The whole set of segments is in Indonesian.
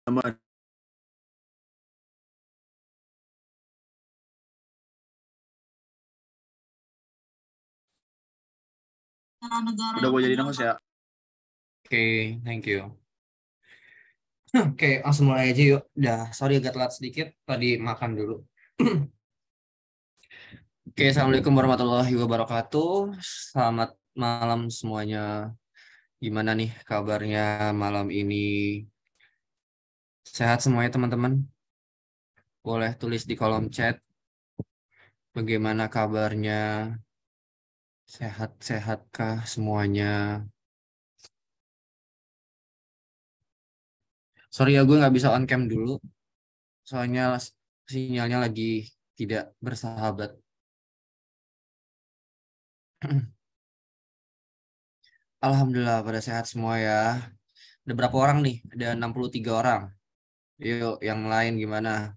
Aman. Udah gue jadi host ya. Oke, thank you. Oke, langsung mulai aja yuk. Udah, sorry agak telat sedikit. Tadi makan dulu. Oke, Assalamualaikum warahmatullahi wabarakatuh. Selamat malam semuanya. Gimana nih kabarnya malam ini? Sehat semuanya teman-teman? Boleh tulis di kolom chat. Bagaimana kabarnya? Sehat-sehatkah semuanya? Sorry ya, gue nggak bisa on cam dulu. Soalnya sinyalnya lagi tidak bersahabat. Alhamdulillah pada sehat semua ya. Ada berapa orang nih? Ada 63 orang. Yuk, yang lain gimana?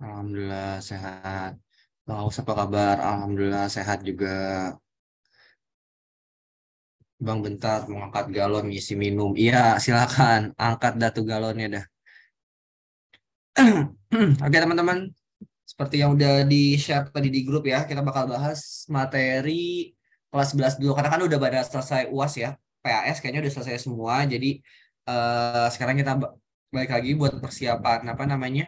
Alhamdulillah sehat. Bang Aus apa kabar? Alhamdulillah sehat juga. Bang bentar mau angkat galon ngisi minum. Iya, silakan angkat datu galonnya dah. Oke teman-teman, seperti yang udah di-share tadi di grup ya, kita bakal bahas materi kelas 11 dulu. Karena kan udah pada selesai UAS ya. PAS kayaknya udah selesai semua. Jadi sekarang kita balik lagi buat persiapan apa namanya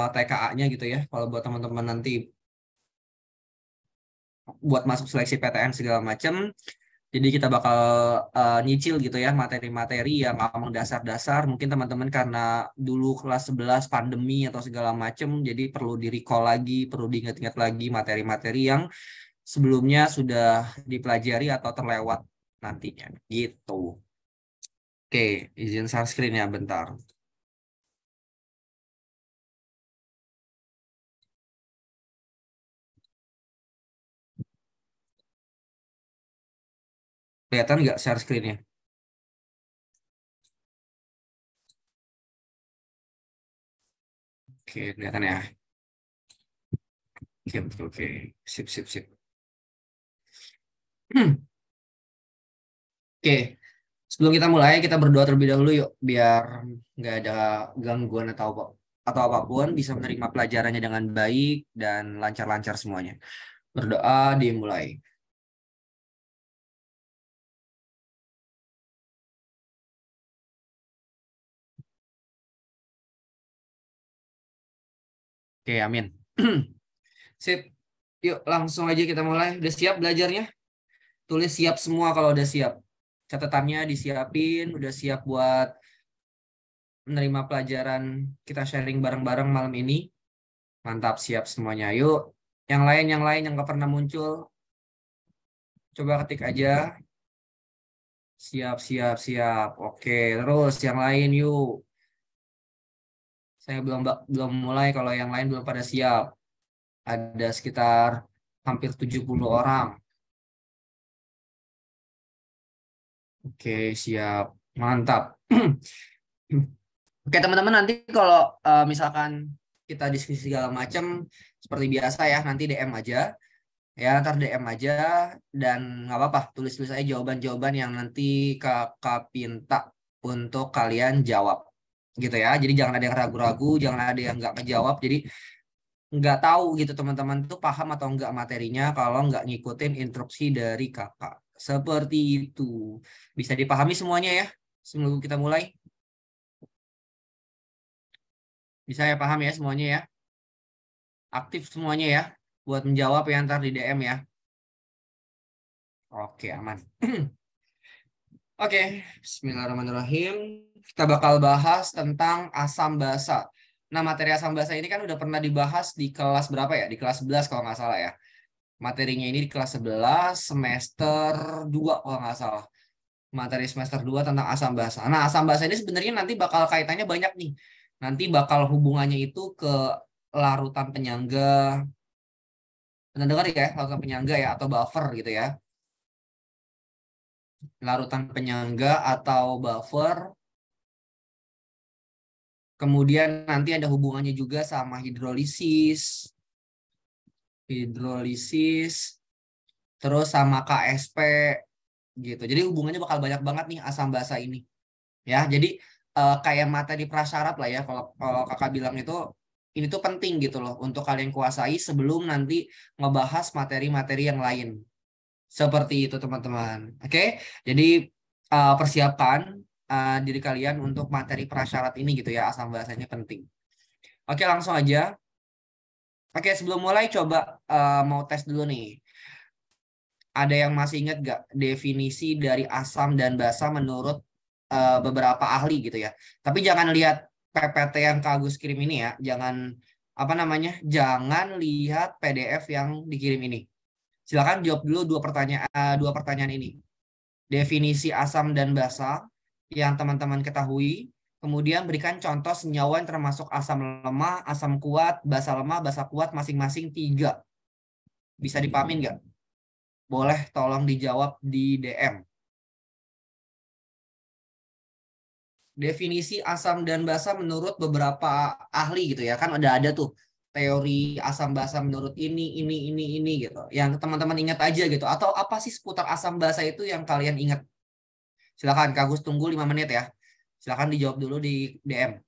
TKA-nya gitu ya. Kalau buat teman-teman nanti buat masuk seleksi PTN segala macam. Jadi kita bakal nyicil gitu ya materi-materi yang ngomong dasar-dasar. Mungkin teman-teman karena dulu kelas 11 pandemi atau segala macam, jadi perlu di-recall lagi, perlu diingat-ingat lagi materi-materi yang sebelumnya sudah dipelajari atau terlewat nantinya. Gitu. Oke, izin share screen ya bentar. Kelihatan nggak share screen-nya? Oke, kelihatan ya. Oke, oke, oke. Sip, sip, sip. Oke, sebelum kita mulai, kita berdoa terlebih dahulu yuk, biar nggak ada gangguan atau apapun, bisa menerima pelajarannya dengan baik dan lancar-lancar semuanya. Berdoa dimulai. Oke, amin. Sip, yuk langsung aja kita mulai. Udah siap belajarnya? Tulis siap semua kalau udah siap. Catatannya disiapin, udah siap buat menerima pelajaran kita sharing bareng-bareng malam ini. Mantap, siap semuanya. Yuk, yang lain yang nggak pernah muncul, coba ketik aja. Siap, siap, siap. Oke, terus yang lain yuk. Saya belum mulai kalau yang lain belum pada siap. Ada sekitar hampir 70 orang. Oke, siap. Mantap. Oke, teman-teman nanti kalau misalkan kita diskusi segala macam seperti biasa ya, nanti DM aja. Ya, ntar DM aja dan nggak apa-apa, tulis-tulis aja jawaban-jawaban yang nanti kakak pinta untuk kalian jawab. Gitu ya. Jadi jangan ada yang ragu-ragu, jangan ada yang nggak ngejawab. Jadi nggak tahu gitu teman-teman tuh paham atau nggak materinya kalau nggak ngikutin instruksi dari kakak. Seperti itu. Bisa dipahami semuanya ya sebelum kita mulai. Bisa ya paham ya semuanya ya. Aktif semuanya ya buat menjawab ya ntar di DM ya. Oke, aman. Oke, Bismillahirrahmanirrahim. Kita bakal bahas tentang asam basa. Nah, materi asam basa ini kan udah pernah dibahas di kelas berapa ya? Di kelas 11 kalau nggak salah ya. Materinya ini di kelas 11 semester 2 kalau nggak salah. Materi semester 2 tentang asam basa. Nah, asam basa ini sebenarnya nanti bakal kaitannya banyak nih. Nanti bakal hubungannya itu ke larutan penyangga. Pernah dengar ya, larutan penyangga ya atau buffer gitu ya. Larutan penyangga atau buffer. Kemudian nanti ada hubungannya juga sama hidrolisis, terus sama KSP, gitu. Jadi hubungannya bakal banyak banget nih asam basa ini. Ya, jadi kayak materi prasyarat lah ya kalau kalau kakak bilang itu ini tuh penting gitu loh untuk kalian kuasai sebelum nanti ngebahas materi-materi yang lain. Seperti itu teman-teman. Oke, jadi persiapkan diri kalian untuk materi prasyarat ini gitu ya, asam bahasanya penting. Oke, langsung aja. Oke, sebelum mulai coba mau tes dulu nih. Ada yang masih ingat gak definisi dari asam dan basa menurut beberapa ahli gitu ya. Tapi jangan lihat PPT yang Kak Agus kirim ini ya. Jangan apa namanya? Jangan lihat PDF yang dikirim ini. Silakan jawab dulu dua pertanyaan ini. Definisi asam dan basa yang teman-teman ketahui. Kemudian berikan contoh senyawa yang termasuk asam lemah, asam kuat, basa lemah, basa kuat masing-masing tiga. Bisa dipamin nggak? Boleh tolong dijawab di DM. Definisi asam dan basa menurut beberapa ahli gitu ya. Kan ada tuh teori asam basa menurut ini gitu. Yang teman-teman ingat aja gitu. Atau apa sih seputar asam basa itu yang kalian ingat? Silakan Kak Gus tunggu 5 menit ya. Silakan dijawab dulu di DM.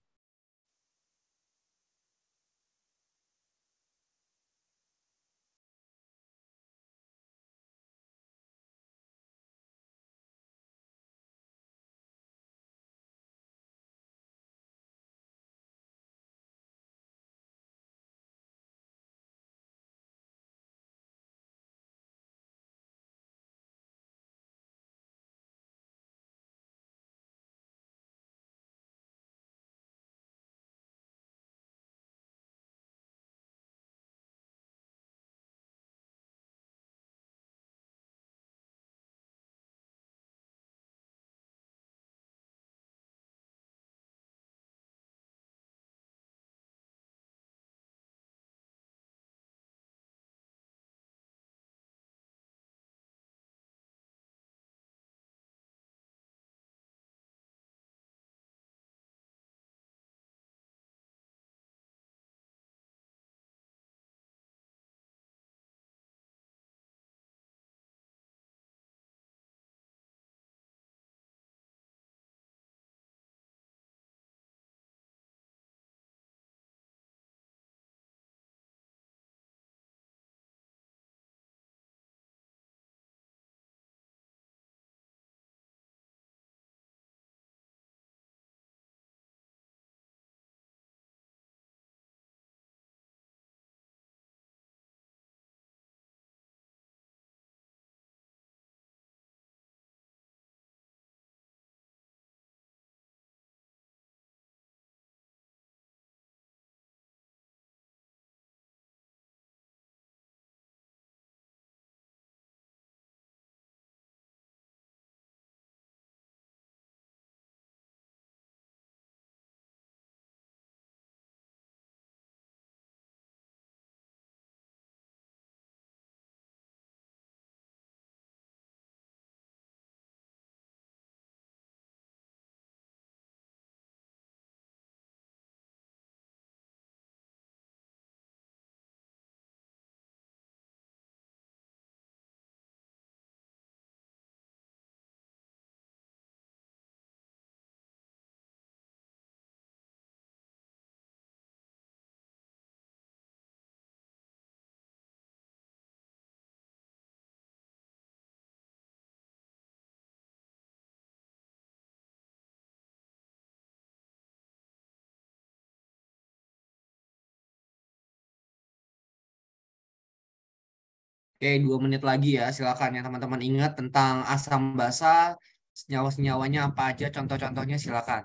Oke, 2 menit lagi ya. Silakan yang teman-teman ingat tentang asam basa, senyawa-senyawanya apa aja, contoh-contohnya silakan.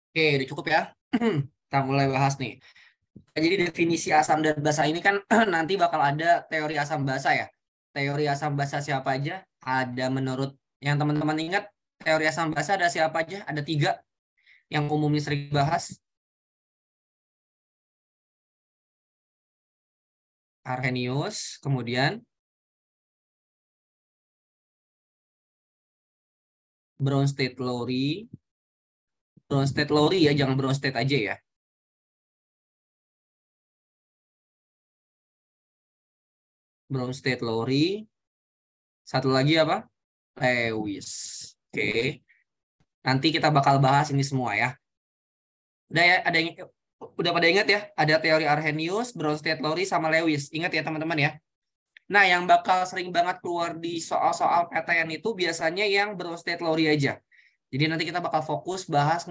Oke, udah cukup ya. Kita mulai bahas nih. Jadi definisi asam dan basa ini kan nanti bakal ada teori asam basa ya. Teori asam basa siapa aja? Ada menurut yang teman-teman ingat, teori asam basa ada siapa aja? Ada 3 yang umumnya sering dibahas. Arrhenius, kemudian Bronsted-Lowry. Bronsted-Lowry ya, jangan Bronsted aja ya. Bronsted-Lowry. Satu lagi apa? Lewis. Oke. Nanti kita bakal bahas ini semua ya. Udah ya, udah pada ingat ya? Ada teori Arrhenius, Bronsted-Lowry sama Lewis. Ingat ya teman-teman ya. Nah, yang bakal sering banget keluar di soal-soal PTN itu biasanya yang Bronsted-Lowry aja. Jadi nanti kita bakal fokus bahas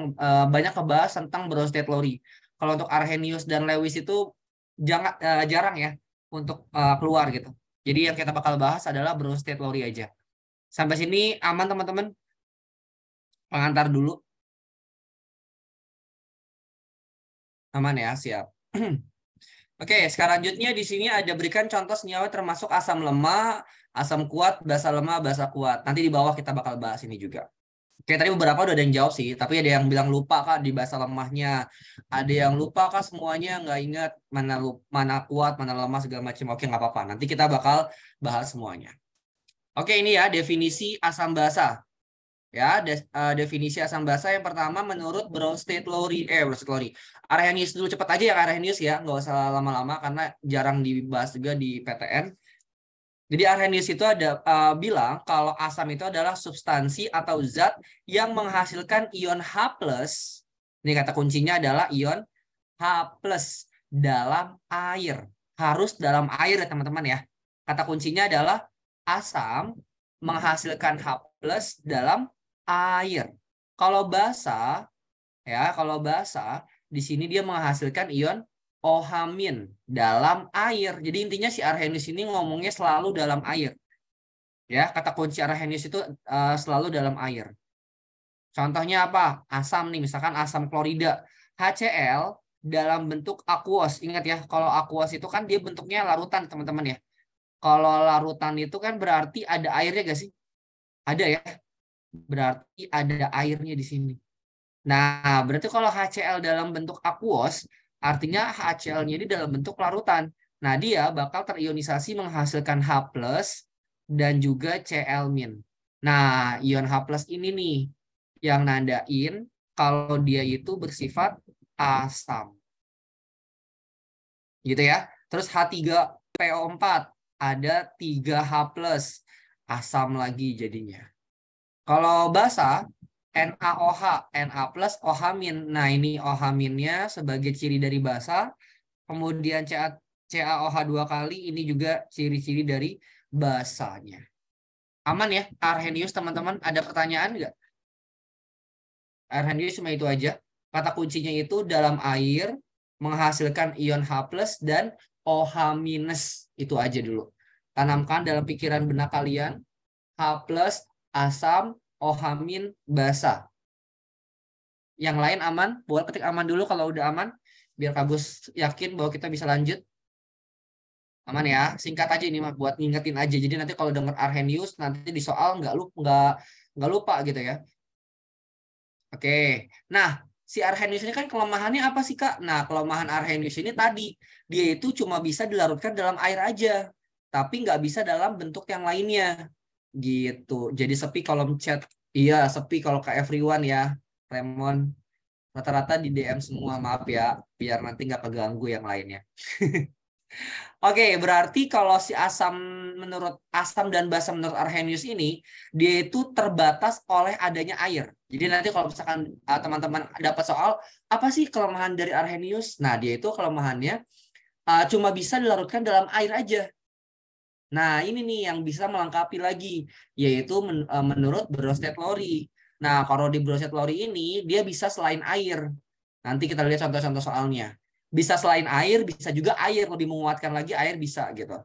banyak ngebahas tentang Bronsted-Lowry. Kalau untuk Arrhenius dan Lewis itu jarang ya untuk keluar gitu. Jadi yang kita bakal bahas adalah Bronsted-Lowry aja. Sampai sini aman teman-teman? Pengantar dulu. Aman ya, siap. Oke, selanjutnya di sini ada berikan contoh senyawa termasuk asam lemah, asam kuat, basa lemah, basa kuat. Nanti di bawah kita bakal bahas ini juga. Oke, tadi beberapa udah ada yang jawab sih, tapi ada yang bilang lupa kak di basa lemahnya. Ada yang lupa kak semuanya nggak ingat mana kuat, mana lemah segala macam. Oke, nggak apa-apa. Nanti kita bakal bahas semuanya. Oke, ini ya definisi asam basa. Ya, definisi asam basa yang pertama menurut Bronsted-Lowry. Arrhenius dulu, cepat aja ya Arrhenius ya, nggak usah lama-lama karena jarang dibahas juga di PTN. Jadi Arrhenius itu ada bilang kalau asam itu adalah substansi atau zat yang menghasilkan ion H+. Ini kata kuncinya adalah ion H+ dalam air. Harus dalam air ya teman-teman ya. Kata kuncinya adalah asam menghasilkan H+ dalam air. Kalau basa ya, kalau basa di sini dia menghasilkan ion OH- dalam air. Jadi intinya si Arrhenius ini ngomongnya selalu dalam air. Ya, kata kunci Arrhenius itu selalu dalam air. Contohnya apa? Asam nih, misalkan asam klorida. HCl dalam bentuk aquos. Ingat ya, kalau aquos itu kan dia bentuknya larutan, teman-teman ya. Kalau larutan itu kan berarti ada airnya gak sih? Ada ya. Berarti ada airnya di sini. Nah, berarti kalau HCl dalam bentuk aquos, artinya HCl-nya ini dalam bentuk larutan. Nah, dia bakal terionisasi menghasilkan H+ dan juga Cl-. Nah, ion H+ ini nih yang nandain kalau dia itu bersifat asam. Gitu ya. Terus H3PO4 ada 3H+, asam lagi jadinya. Kalau basa NaOH, Na+, OH-. Nah, ini OH-nya sebagai ciri dari basa. Kemudian CaOH 2 kali, ini juga ciri-ciri dari basanya. Aman ya, Arrhenius teman-teman? Ada pertanyaan nggak? Arrhenius cuma itu aja. Kata kuncinya itu dalam air, menghasilkan ion H+ dan OH-. Itu aja dulu. Tanamkan dalam pikiran benak kalian, H+, asam, OH-, basa. Yang lain aman, boleh ketik aman dulu kalau udah aman, biar Kak Gus yakin bahwa kita bisa lanjut. Aman ya, singkat aja ini mah buat ngingetin aja. Jadi nanti kalau denger Arrhenius nanti di soal nggak lupa gitu ya. Oke, nah si Arrhenius ini kan kelemahannya apa sih Kak? Nah kelemahan Arrhenius ini tadi dia itu cuma bisa dilarutkan dalam air aja, tapi nggak bisa dalam bentuk yang lainnya gitu. Jadi sepi kalau chat, iya sepi kalau ke everyone ya, Remon. Rata-rata di DM semua, maaf ya, biar nanti nggak keganggu yang lainnya. Oke, berarti kalau si asam menurut asam dan basa menurut Arrhenius ini, dia itu terbatas oleh adanya air. Jadi nanti kalau misalkan teman-teman dapat soal, apa sih kelemahan dari Arrhenius? Nah, dia itu kelemahannya cuma bisa dilarutkan dalam air aja. Nah, ini nih yang bisa melengkapi lagi, yaitu menurut Bronsted-Lowry. Nah, kalau di Bronsted-Lowry ini, dia bisa selain air. Nanti kita lihat contoh-contoh soalnya. Bisa selain air, bisa juga air. Lebih menguatkan lagi, air bisa gitu.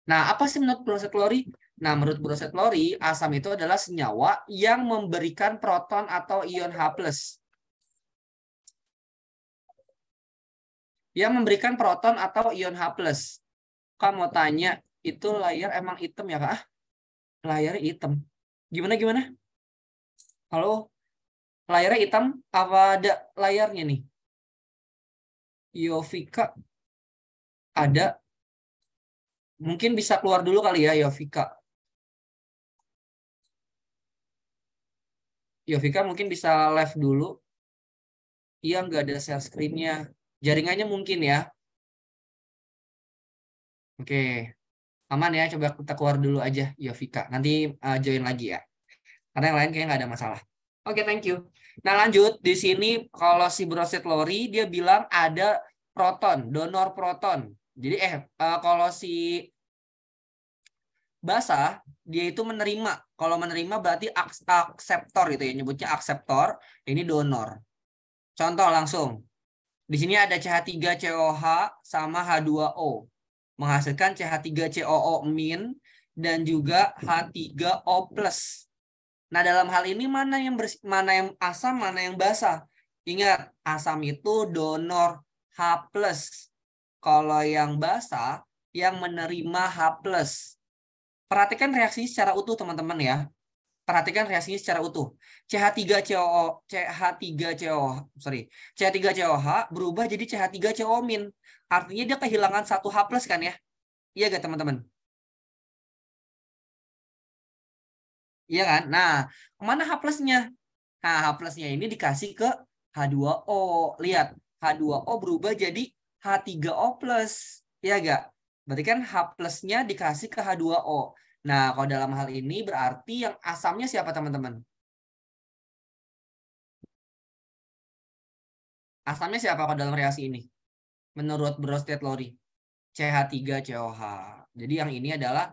Nah, apa sih menurut Bronsted-Lowry? Nah, menurut Bronsted-Lowry, asam itu adalah senyawa yang memberikan proton atau ion H+. yang memberikan proton atau ion H+. Kamu mau tanya, itu layar emang hitam ya, Kak? Layarnya hitam. Gimana? Halo? Layarnya hitam, apa ada layarnya nih? Yovika ada. Mungkin bisa keluar dulu kali ya, Yovika. Yovika mungkin bisa live dulu. Iya, nggak ada share screen-nya. Jaringannya mungkin ya. Oke. Aman ya, coba kita keluar dulu aja, Yovika. Nanti join lagi ya. Karena yang lain kayaknya nggak ada masalah. Oke, thank you. Nah, lanjut. Di sini kalau si Bronsted Lowry, dia bilang ada proton, donor proton. Jadi, kalau si basah, dia itu menerima. Kalau menerima berarti akseptor gitu ya. Nyebutnya akseptor, ini donor. Contoh langsung. Di sini ada CH3COH sama H2O. Menghasilkan CH3COO- dan juga H3O+. Nah, dalam hal ini mana yang asam, mana yang basah? Ingat, asam itu donor H+. Kalau yang basah, yang menerima H+. Perhatikan reaksi secara utuh, teman-teman ya. Perhatikan reaksinya secara utuh. CH3COH berubah jadi CH3COO-. Artinya dia kehilangan satu H+ kan ya? Iya gak, teman-teman? Iya kan? Nah, kemana H+-nya? Nah, H+-nya ini dikasih ke H2O. Lihat, H2O berubah jadi H3O+. Iya gak? Berarti kan H+-nya dikasih ke H2O. Nah, kalau dalam hal ini berarti yang asamnya siapa, teman-teman? Asamnya siapa kalau dalam reaksi ini? Menurut Bronsted Lowry, CH3COH. Jadi yang ini adalah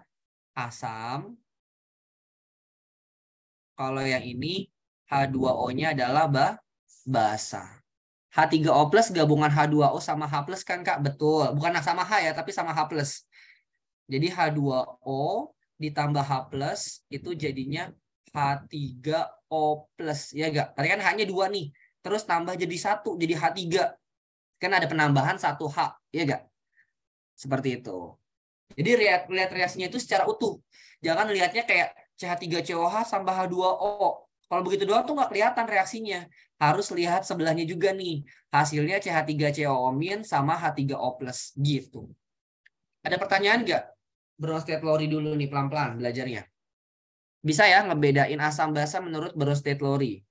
asam. Kalau yang ini H2O-nya adalah basa. H3O+ gabungan H2O sama H+ kan, Kak? Betul. Bukan sama H ya, tapi sama H+. Jadi H2O ditambah H+ itu jadinya H3O+. Ya enggak? Tadi kan H-nya 2 nih. Terus tambah jadi 1, jadi H3. Kan ada penambahan 1 H. Ya enggak? Seperti itu. Jadi lihat reaksinya itu secara utuh. Jangan lihatnya kayak CH3COH tambah H2O. Kalau begitu doang tuh nggak kelihatan reaksinya. Harus lihat sebelahnya juga nih. Hasilnya CH3COO- sama H3O+. Gitu. Ada pertanyaan nggak? Bronsted Lowry dulu nih, pelan-pelan belajarnya. Bisa ya ngebedain asam basa menurut Bronsted Lowry.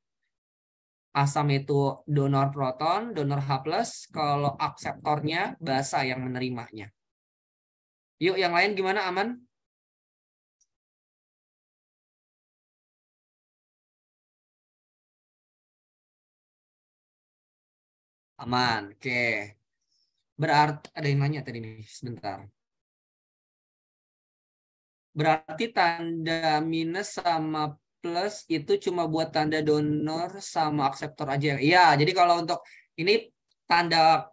Asam itu donor proton, donor H+. Kalau akseptornya basa yang menerimanya. Yuk, yang lain gimana, aman? Aman, oke. Berarti ada yang nanya tadi nih, sebentar. Berarti tanda minus sama plus itu cuma buat tanda donor sama akseptor aja. Iya, jadi kalau untuk ini tanda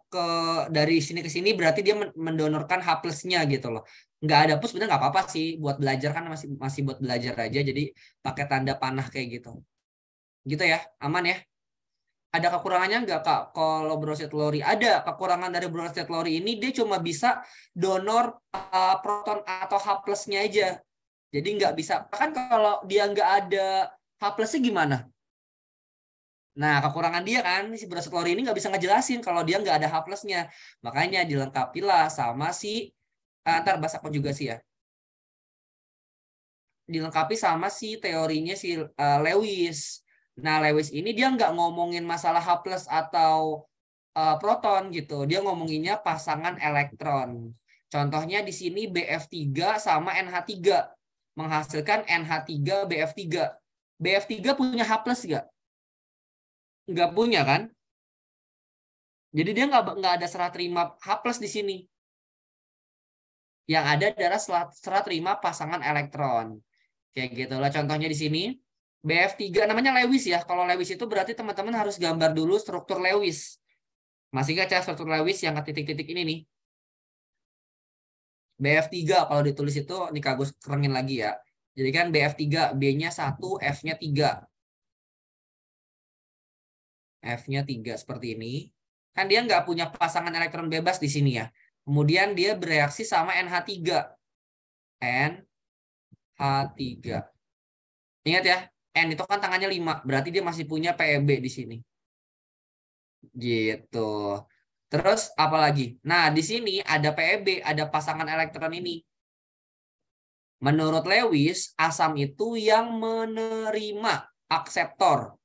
dari sini ke sini berarti dia mendonorkan H+-nya gitu loh. Nggak ada plus sebenarnya nggak apa-apa sih, buat belajar kan masih buat belajar aja, jadi pakai tanda panah kayak gitu. Gitu ya, aman ya. Ada kekurangannya nggak, Kak? Kalau Bronsted Lowry ada kekurangan dari Bronsted Lowry ini, dia cuma bisa donor proton atau H+-nya aja. Jadi nggak bisa. Kan kalau dia nggak ada H+-nya gimana? Nah, kekurangan dia kan, si Bronsted Lowry ini nggak bisa ngejelasin kalau dia nggak ada H+-nya. Makanya dilengkapilah sama si ntar bahas aku juga sih ya. Dilengkapi sama si teorinya si Lewis. Nah, Lewis ini dia nggak ngomongin masalah H+ atau proton gitu. Dia ngomonginnya pasangan elektron. Contohnya di sini BF3 sama NH3 menghasilkan NH3 BF3. BF3 punya H+ nggak? Nggak punya kan? Jadi dia nggak ada serah terima H+ di sini. Yang ada adalah serah terima pasangan elektron. Kayak gitu lah contohnya di sini. BF3 namanya Lewis ya. Kalau Lewis itu berarti teman-teman harus gambar dulu struktur Lewis. Masih nggak cara struktur Lewis yang ke titik-titik ini nih? BF3 kalau ditulis itu, nih Kak kerengin lagi ya. Jadi kan BF3, B-nya 1, F-nya 3. F-nya 3 seperti ini. Kan dia nggak punya pasangan elektron bebas di sini ya. Kemudian dia bereaksi sama NH3. NH3. Ingat ya, N itu kan tangannya 5. Berarti dia masih punya PEB di sini. Gitu. Terus apa lagi? Nah, di sini ada PEB, ada pasangan elektron ini. Menurut Lewis, asam itu yang menerima akseptor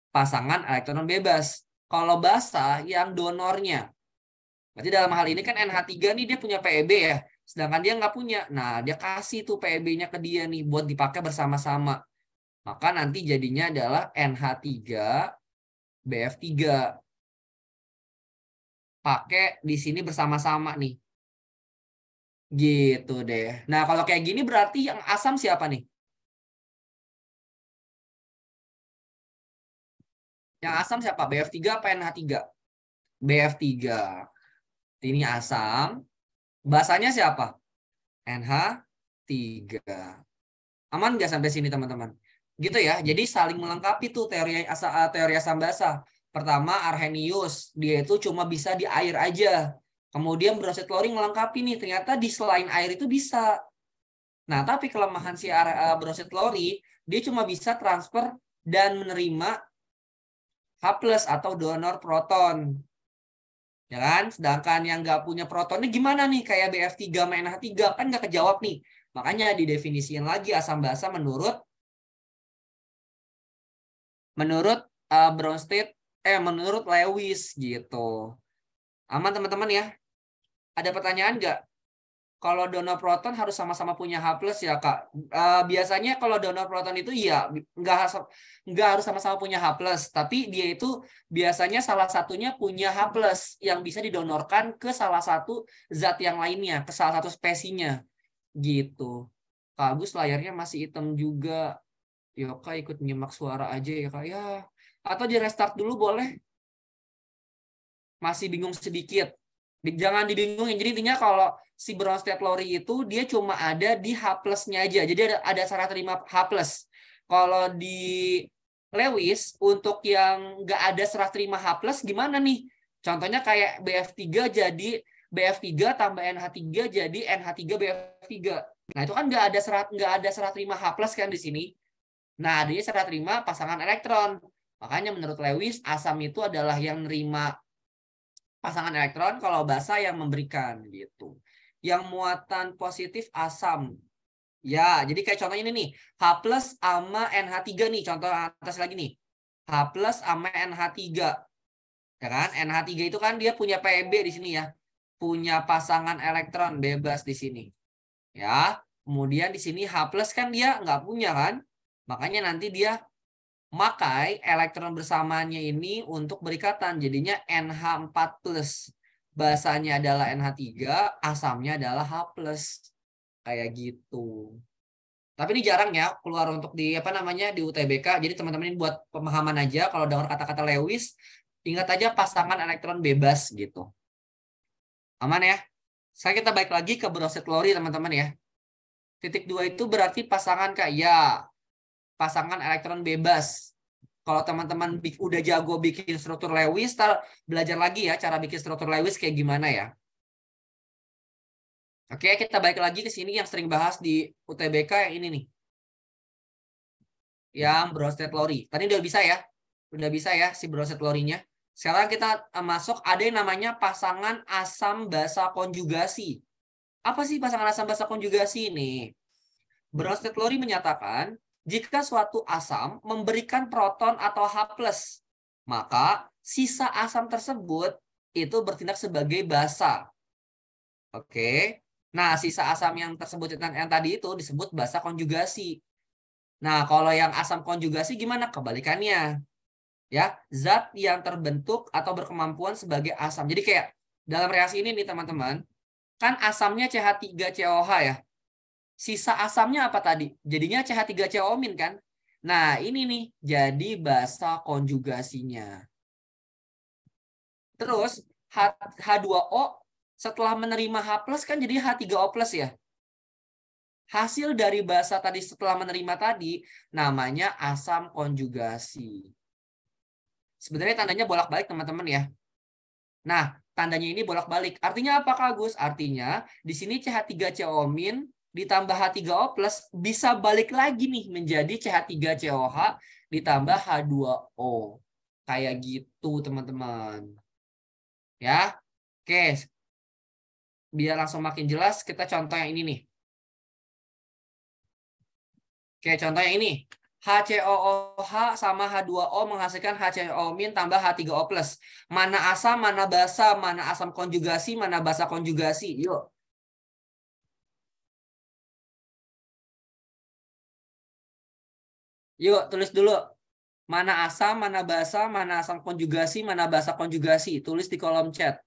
pasangan elektron bebas. Kalau basa yang donornya. Berarti dalam hal ini kan NH3 nih dia punya PEB ya. Sedangkan dia nggak punya. Nah, dia kasih tuh PEB-nya ke dia nih buat dipakai bersama-sama. Maka nanti jadinya adalah NH3 BF3. Pakai di sini bersama-sama nih. Gitu deh. Nah, kalau kayak gini berarti yang asam siapa nih? Yang asam siapa? BF3 apa NH3? BF3. Ini asam. Basanya siapa? NH3. Aman nggak sampai sini teman-teman? Gitu ya. Jadi saling melengkapi tuh teori asam basa. Pertama Arrhenius, dia itu cuma bisa di air aja. Kemudian Bronsted-Lowry melengkapi nih, ternyata di selain air itu bisa. Nah, tapi kelemahan si Bronsted-Lowry, dia cuma bisa transfer dan menerima H+ atau donor proton. Ya kan? Sedangkan yang nggak punya protonnya gimana nih? Kayak BF3 sama NH3 kan nggak kejawab nih. Makanya didefinisikan lagi asam basa menurut Bronsted, menurut Lewis gitu. Aman teman-teman ya? Ada pertanyaan nggak? Kalau donor proton harus sama-sama punya H+ ya Kak. Biasanya kalau donor proton itu ya nggak harus sama-sama punya H+, tapi dia itu biasanya salah satunya punya H+ yang bisa didonorkan ke salah satu zat yang lainnya, ke salah satu spesinya gitu. Kak Agus layarnya masih hitam juga. Ya Kak ikut nyimak suara aja ya Kak ya. Atau di restart dulu boleh. Masih bingung sedikit. Jangan dibingungin. Jadi intinya kalau si Bronsted-Lowry itu dia cuma ada di H+-nya aja. Jadi ada serah terima H+. Kalau di Lewis untuk yang nggak ada serah terima H+ gimana nih? Contohnya kayak BF3 jadi BF3 tambah NH3 jadi NH3 BF3. Nah, itu kan nggak ada serah terima H+ kan di sini. Nah, adanya serah terima pasangan elektron. Makanya menurut Lewis asam itu adalah yang nerima pasangan elektron, kalau basa yang memberikan gitu. Yang muatan positif asam. Ya, jadi kayak contohnya ini nih, H+ sama NH3 nih, contoh atas lagi nih. H+ sama NH3. Ya kan? NH3 itu kan dia punya PEB di sini ya. Punya pasangan elektron bebas di sini. Ya. Kemudian di sini H+ kan dia nggak punya kan? Makanya nanti dia makai elektron bersamanya ini untuk berikatan. Jadinya NH4+. Basanya adalah NH3, asamnya adalah H+. Kayak gitu. Tapi ini jarang ya keluar untuk di di UTBK. Jadi teman-teman ini buat pemahaman aja kalau dengar kata-kata Lewis, ingat aja pasangan elektron bebas gitu. Aman ya? Sekarang kita balik lagi ke Bronsted-Lowry teman-teman ya. Titik 2 itu berarti pasangan ya, pasangan elektron bebas. Kalau teman-teman udah jago bikin struktur Lewis, belajar lagi ya cara bikin struktur Lewis kayak gimana ya. Oke, kita balik lagi ke sini yang sering bahas di UTBK yang ini nih. Yang Bronsted-Lowry. Tadi udah bisa ya? Udah bisa ya si Bronsted-Lowry-nya. Sekarang kita masuk ada yang namanya pasangan asam basa konjugasi. Apa sih pasangan asam basa konjugasi ini? Bronsted-Lowry menyatakan jika suatu asam memberikan proton atau H+, maka sisa asam tersebut itu bertindak sebagai basa. Oke. Nah, sisa asam yang tersebut yang tadi itu disebut basa konjugasi. Nah, kalau yang asam konjugasi gimana? Kebalikannya. Ya, zat yang terbentuk atau berkemampuan sebagai asam. Jadi kayak dalam reaksi ini nih teman-teman, kan asamnya CH3COH ya. Sisa asamnya apa tadi? Jadinya CH3CO- kan? Nah, ini nih jadi basa konjugasinya. Terus H2O setelah menerima H+ kan jadi H3O+ ya. Hasil dari basa tadi setelah menerima tadi namanya asam konjugasi. Sebenarnya tandanya bolak-balik teman-teman ya. Nah, tandanya ini bolak-balik. Artinya apa, Kak Agus? Artinya di sini CH3CO- ditambah H3O plus bisa balik lagi nih menjadi CH3COH ditambah H2O. Kayak gitu, teman-teman. Ya. Oke, biar langsung makin jelas, kita contoh yang ini nih. Oke, contoh yang ini. HCOOH sama H2O menghasilkan HCO- tambah H3O plus. Mana asam, mana basa, mana asam konjugasi, mana basa konjugasi. Yuk. Yuk, tulis dulu. Mana asam, mana basa, mana asam konjugasi, mana basa konjugasi. Tulis di kolom chat.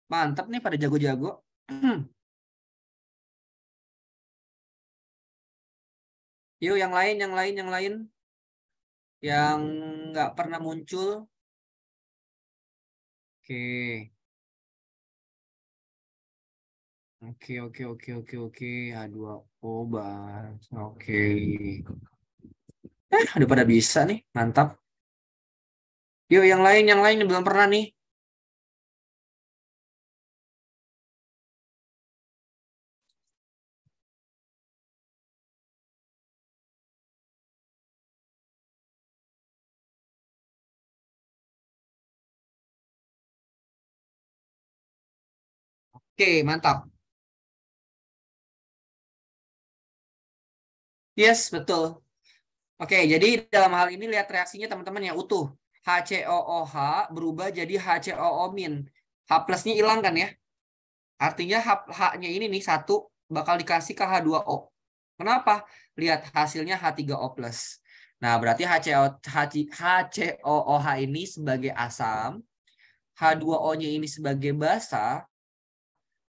Mantap nih pada jago-jago. Yuk, yang lain, yang lain, yang lain. Yang nggak pernah muncul. Oke. Oke, oke, oke, oke, oke. H2O bas. Oke. Udah pada bisa nih. Mantap. Yuk, yang lain yang belum pernah nih. Oke, mantap. Yes, betul. Oke, jadi dalam hal ini lihat reaksinya teman-teman yang utuh. HCOOH berubah jadi HCOO min. H plusnya hilang kan ya? Artinya H-nya ini nih satu bakal dikasih ke H2O. Kenapa? Lihat hasilnya H3O plus. Nah, berarti HCOOH ini sebagai asam, H2O-nya ini sebagai basa,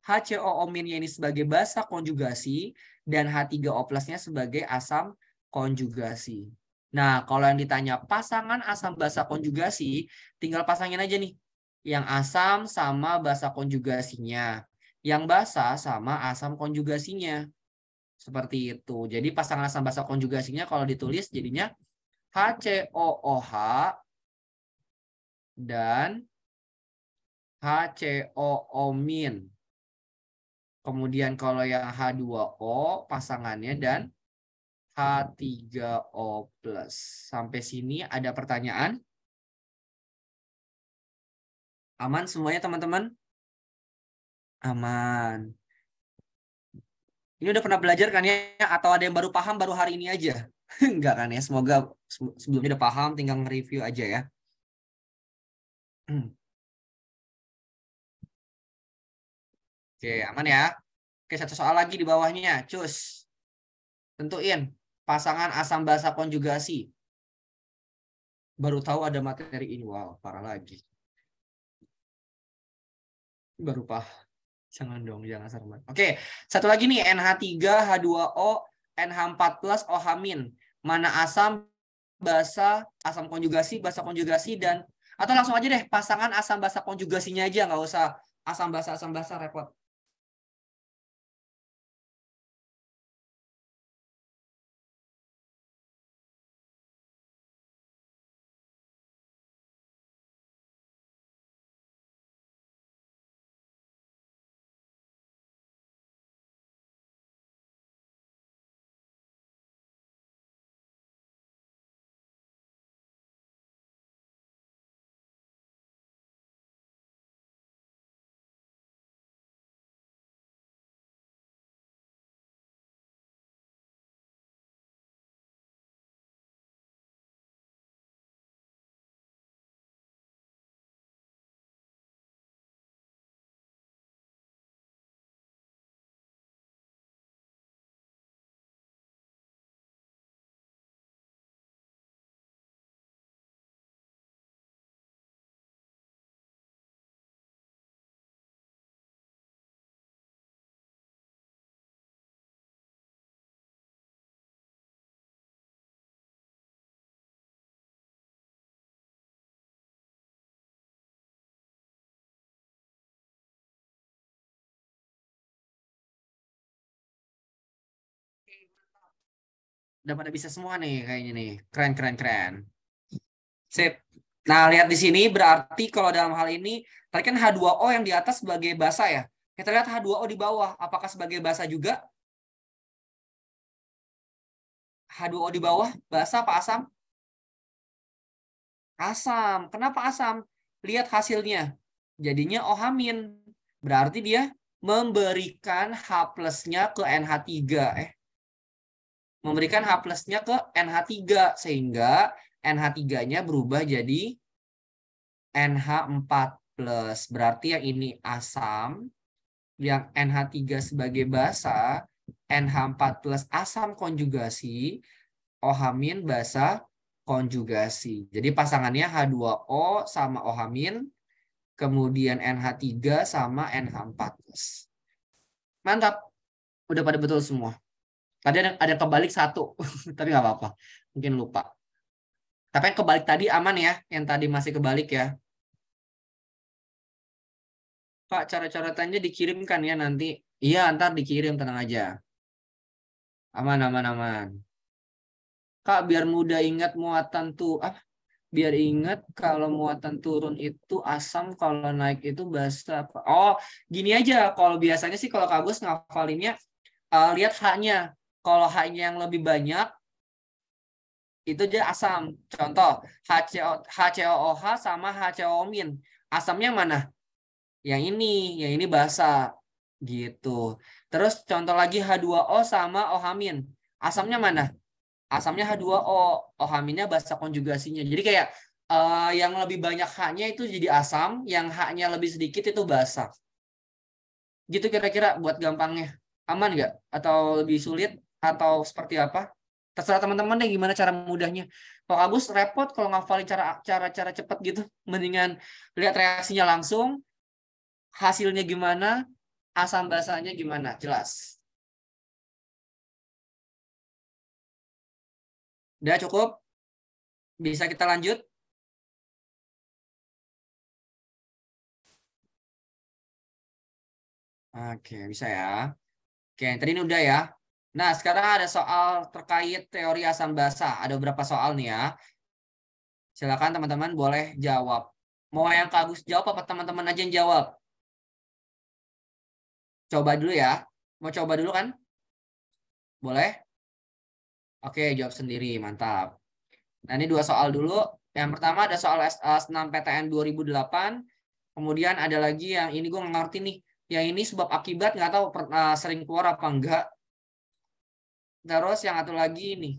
HCOO-nya ini sebagai basa konjugasi, dan H3O plus-nya sebagai asam konjugasi. Nah, kalau yang ditanya pasangan asam basa konjugasi, tinggal pasangin aja nih. Yang asam sama basa konjugasinya. Yang basa sama asam konjugasinya. Seperti itu. Jadi pasangan asam basa konjugasinya kalau ditulis jadinya HCOOH dan HCOO min. Kemudian kalau yang H2O pasangannya dan H3O plus. Sampai sini ada pertanyaan? Aman semuanya teman-teman? Aman. Ini udah pernah belajar kan ya? Atau ada yang baru paham baru hari ini aja? Enggak kan ya? Semoga sebelumnya udah paham, tinggal nge-review aja ya. Oke, aman ya? Oke, satu soal lagi di bawahnya. Cus. Tentuin pasangan asam basa konjugasi. Baru tahu ada materi ini. Wow, parah lagi. Baru paham. Jangan dong, jangan serem. Oke, satu lagi nih NH3, H2O, NH4 plus, OH min. Mana asam, basa, asam konjugasi, basa konjugasi, dan atau langsung aja deh pasangan asam basa konjugasinya aja, nggak usah asam basa repot. Udah pada bisa semua nih kayaknya nih. Keren, keren, keren. Sip. Nah, lihat di sini berarti kalau dalam hal ini, tadi kan H2O yang di atas sebagai basa ya. Kita lihat H2O di bawah. Apakah sebagai basa juga? H2O di bawah, basa apa asam? Asam. Kenapa asam? Lihat hasilnya. Jadinya OH-. Berarti dia memberikan H plusnya ke NH3. Memberikan H plusnya ke NH3. Sehingga NH3-nya berubah jadi NH4 plus. Berarti yang ini asam. Yang NH3 sebagai basa. NH4 plus asam konjugasi. OH- basa konjugasi. Jadi pasangannya H2O sama OH-, kemudian NH3 sama NH4+. Mantap. Udah pada betul semua. Tadi ada kebalik satu, tapi nggak apa-apa. Mungkin lupa. Tapi yang kebalik tadi aman ya, yang tadi masih kebalik ya. Pak, cara-cara tanya dikirimkan ya nanti. Iya, ntar dikirim, tenang aja. Aman, aman, aman. Kak, biar mudah ingat muatan tuh. Biar ingat kalau muatan turun itu asam, kalau naik itu basa. Oh, gini aja. Kalau biasanya sih kalau Kak Agus ngafalinnya, lihat H-nya. Kalau H-nya yang lebih banyak, itu dia asam. Contoh, HCOOH sama HCO-. Asamnya mana? Yang ini basa. Gitu. Terus contoh lagi H2O sama OH-. Asamnya mana? Asamnya H2O, OH-nya basa konjugasinya. Jadi kayak yang lebih banyak H-nya itu jadi asam, yang H-nya lebih sedikit itu basa. Gitu kira-kira buat gampangnya. Aman nggak? Atau lebih sulit? Atau seperti apa? Terserah teman-teman deh gimana cara mudahnya. Kalau Agus repot kalau ngafalin cara cepat gitu. Mendingan lihat reaksinya langsung, hasilnya gimana, asam basanya gimana, jelas. Udah cukup? Bisa kita lanjut? Oke, bisa ya. Oke, tadi ini udah ya. Nah, sekarang ada soal terkait teori asam basa. Ada beberapa soal nih ya. Silakan teman-teman boleh jawab. Mau yang Kak Agus jawab apa teman-teman aja yang jawab? Coba dulu ya. Mau coba dulu kan? Boleh? Oke, jawab sendiri. Mantap. Nah, ini dua soal dulu. Yang pertama ada soal S6 PTN 2008. Kemudian ada lagi yang ini gue nggak ngerti nih. Yang ini sebab akibat nggak tahu sering keluar apa enggak. Terus yang satu lagi ini.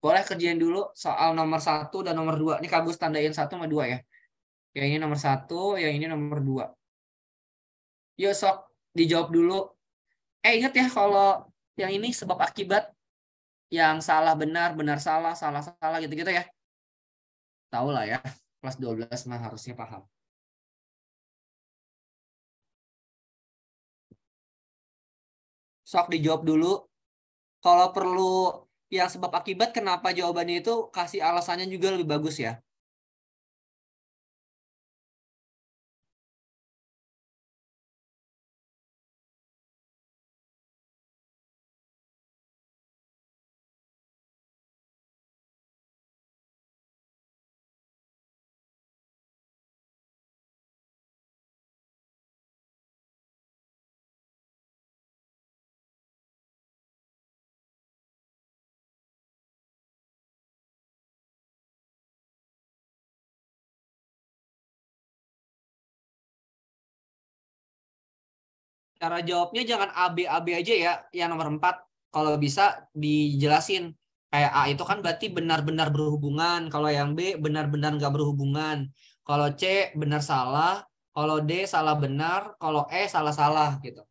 Boleh kerjain dulu soal nomor 1 dan nomor 2. Ini Kak Gus tandain 1 sama 2 ya. Yang ini nomor 1, yang ini nomor 2. Yuk sok dijawab dulu. Ingat ya kalau yang ini sebab akibat, yang salah benar, benar salah salah gitu-gitu ya. Tahu lah ya. Kelas 12 mah harusnya paham. Sok dijawab dulu. Kalau perlu yang sebab akibat kenapa jawabannya itu kasih alasannya juga lebih bagus ya. Cara jawabnya jangan A B aja ya. Yang nomor 4 kalau bisa dijelasin. Kayak A itu kan berarti benar-benar berhubungan. Kalau yang B benar-benar nggak berhubungan. Kalau C benar salah. Kalau D salah benar. Kalau E salah-salah gitu.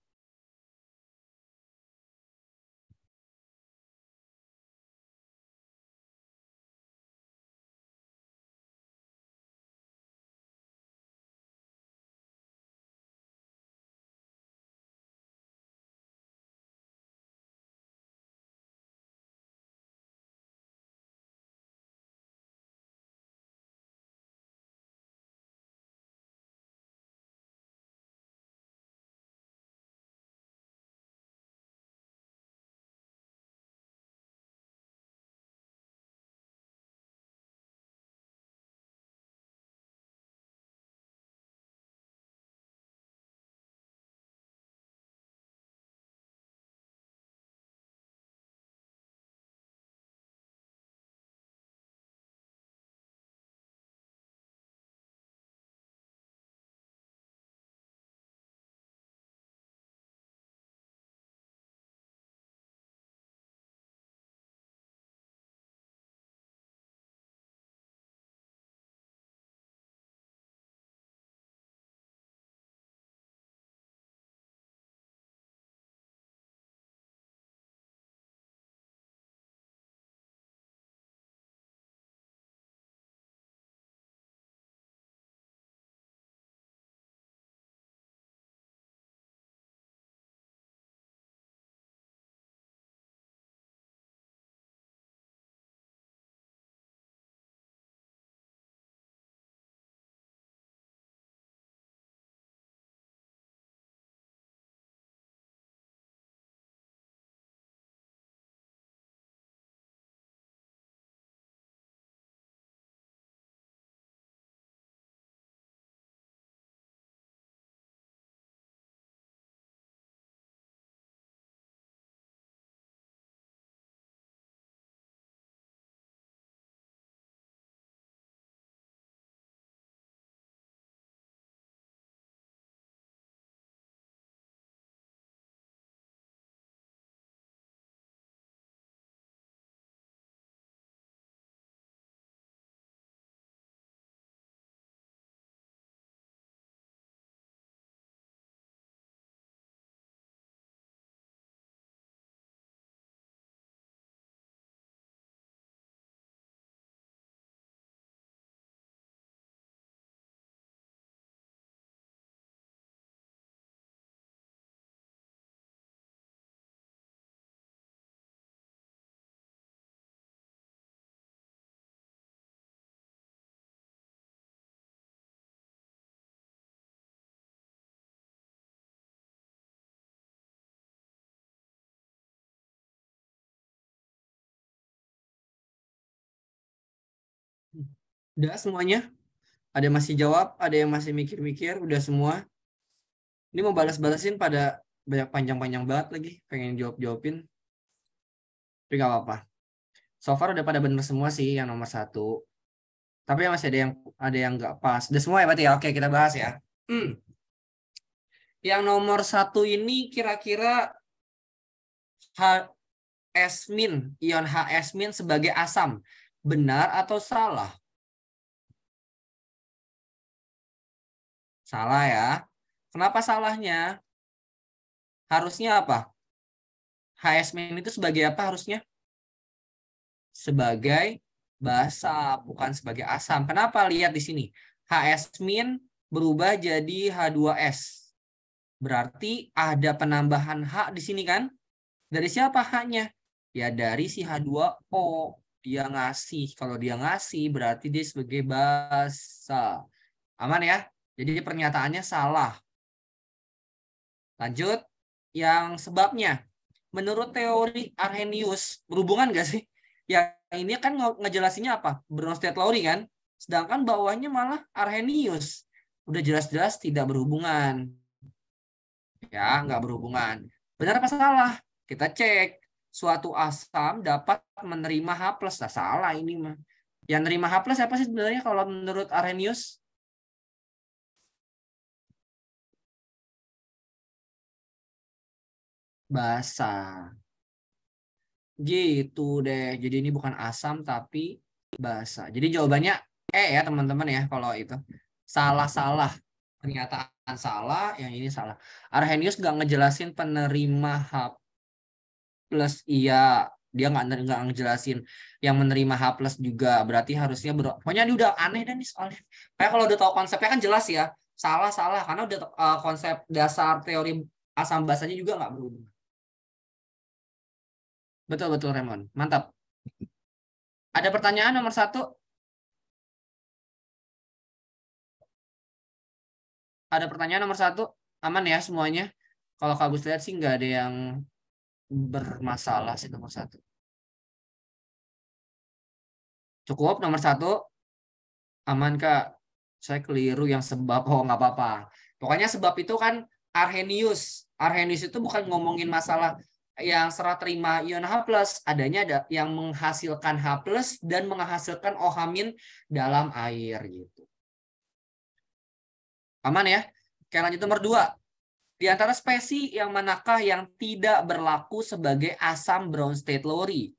Udah semuanya? Ada yang masih jawab, ada yang masih mikir-mikir, udah semua. Ini mau balas-balasin pada banyak panjang-panjang banget lagi, pengen jawab-jawabin. Tapi nggak apa-apa. So far udah pada bener semua sih yang nomor 1. Tapi masih ada yang nggak pas. Udah semua ya berarti ya. Oke, kita bahas ya. Yang nomor 1 ini kira-kira ion H- sebagai asam. Benar atau salah? Salah ya. Kenapa salahnya? Harusnya apa? HS- itu sebagai apa harusnya? Sebagai basa, bukan sebagai asam. Kenapa? Lihat di sini. HS- berubah jadi H2S. Berarti ada penambahan H di sini kan? Dari siapa H-nya? Ya dari si H2O. Dia ngasih. Kalau dia ngasih berarti dia sebagai basa. Aman ya? Jadi pernyataannya salah. Lanjut. Yang sebabnya. Menurut teori Arrhenius, berhubungan gak sih? Yang ini kan ngejelasinnya apa? Bronsted Lowry kan? Sedangkan bawahnya malah Arrhenius. Udah jelas-jelas tidak berhubungan. Ya, nggak berhubungan. Benar apa salah? Kita cek. Suatu asam dapat menerima H+. Nah, salah ini mah. Yang nerima H+ siapa sih sebenarnya kalau menurut Arrhenius? Basa. Gitu deh. Jadi ini bukan asam tapi basa. Jadi jawabannya ya teman-teman ya kalau itu. Salah-salah. Pernyataan salah, yang ini salah. Arrhenius nggak ngejelasin penerima H+. Iya, dia nggak ngejelasin yang menerima H+ juga. Berarti harusnya pokoknya ini udah aneh dan nih soalnya. Kayak kalau udah tahu konsepnya kan jelas ya. Salah-salah karena udah konsep dasar teori asam basanya juga nggak berubah. Betul-betul Raymond. Mantap. Ada pertanyaan nomor 1? Ada pertanyaan nomor 1? Aman ya semuanya? Kalau Kak Gus lihat sih nggak ada yang bermasalah sih nomor 1. Cukup nomor 1? Aman Kak? Saya keliru yang sebab. Oh nggak apa-apa. Pokoknya sebab itu kan Arrhenius. Arrhenius itu bukan ngomongin masalah yang serah terima ion H+. Adanya ada yang menghasilkan H+ dan menghasilkan OH- dalam air gitu. Aman ya? Oke, lanjut nomor 2. Di antara spesies yang manakah yang tidak berlaku sebagai asam Bronsted-Lowry?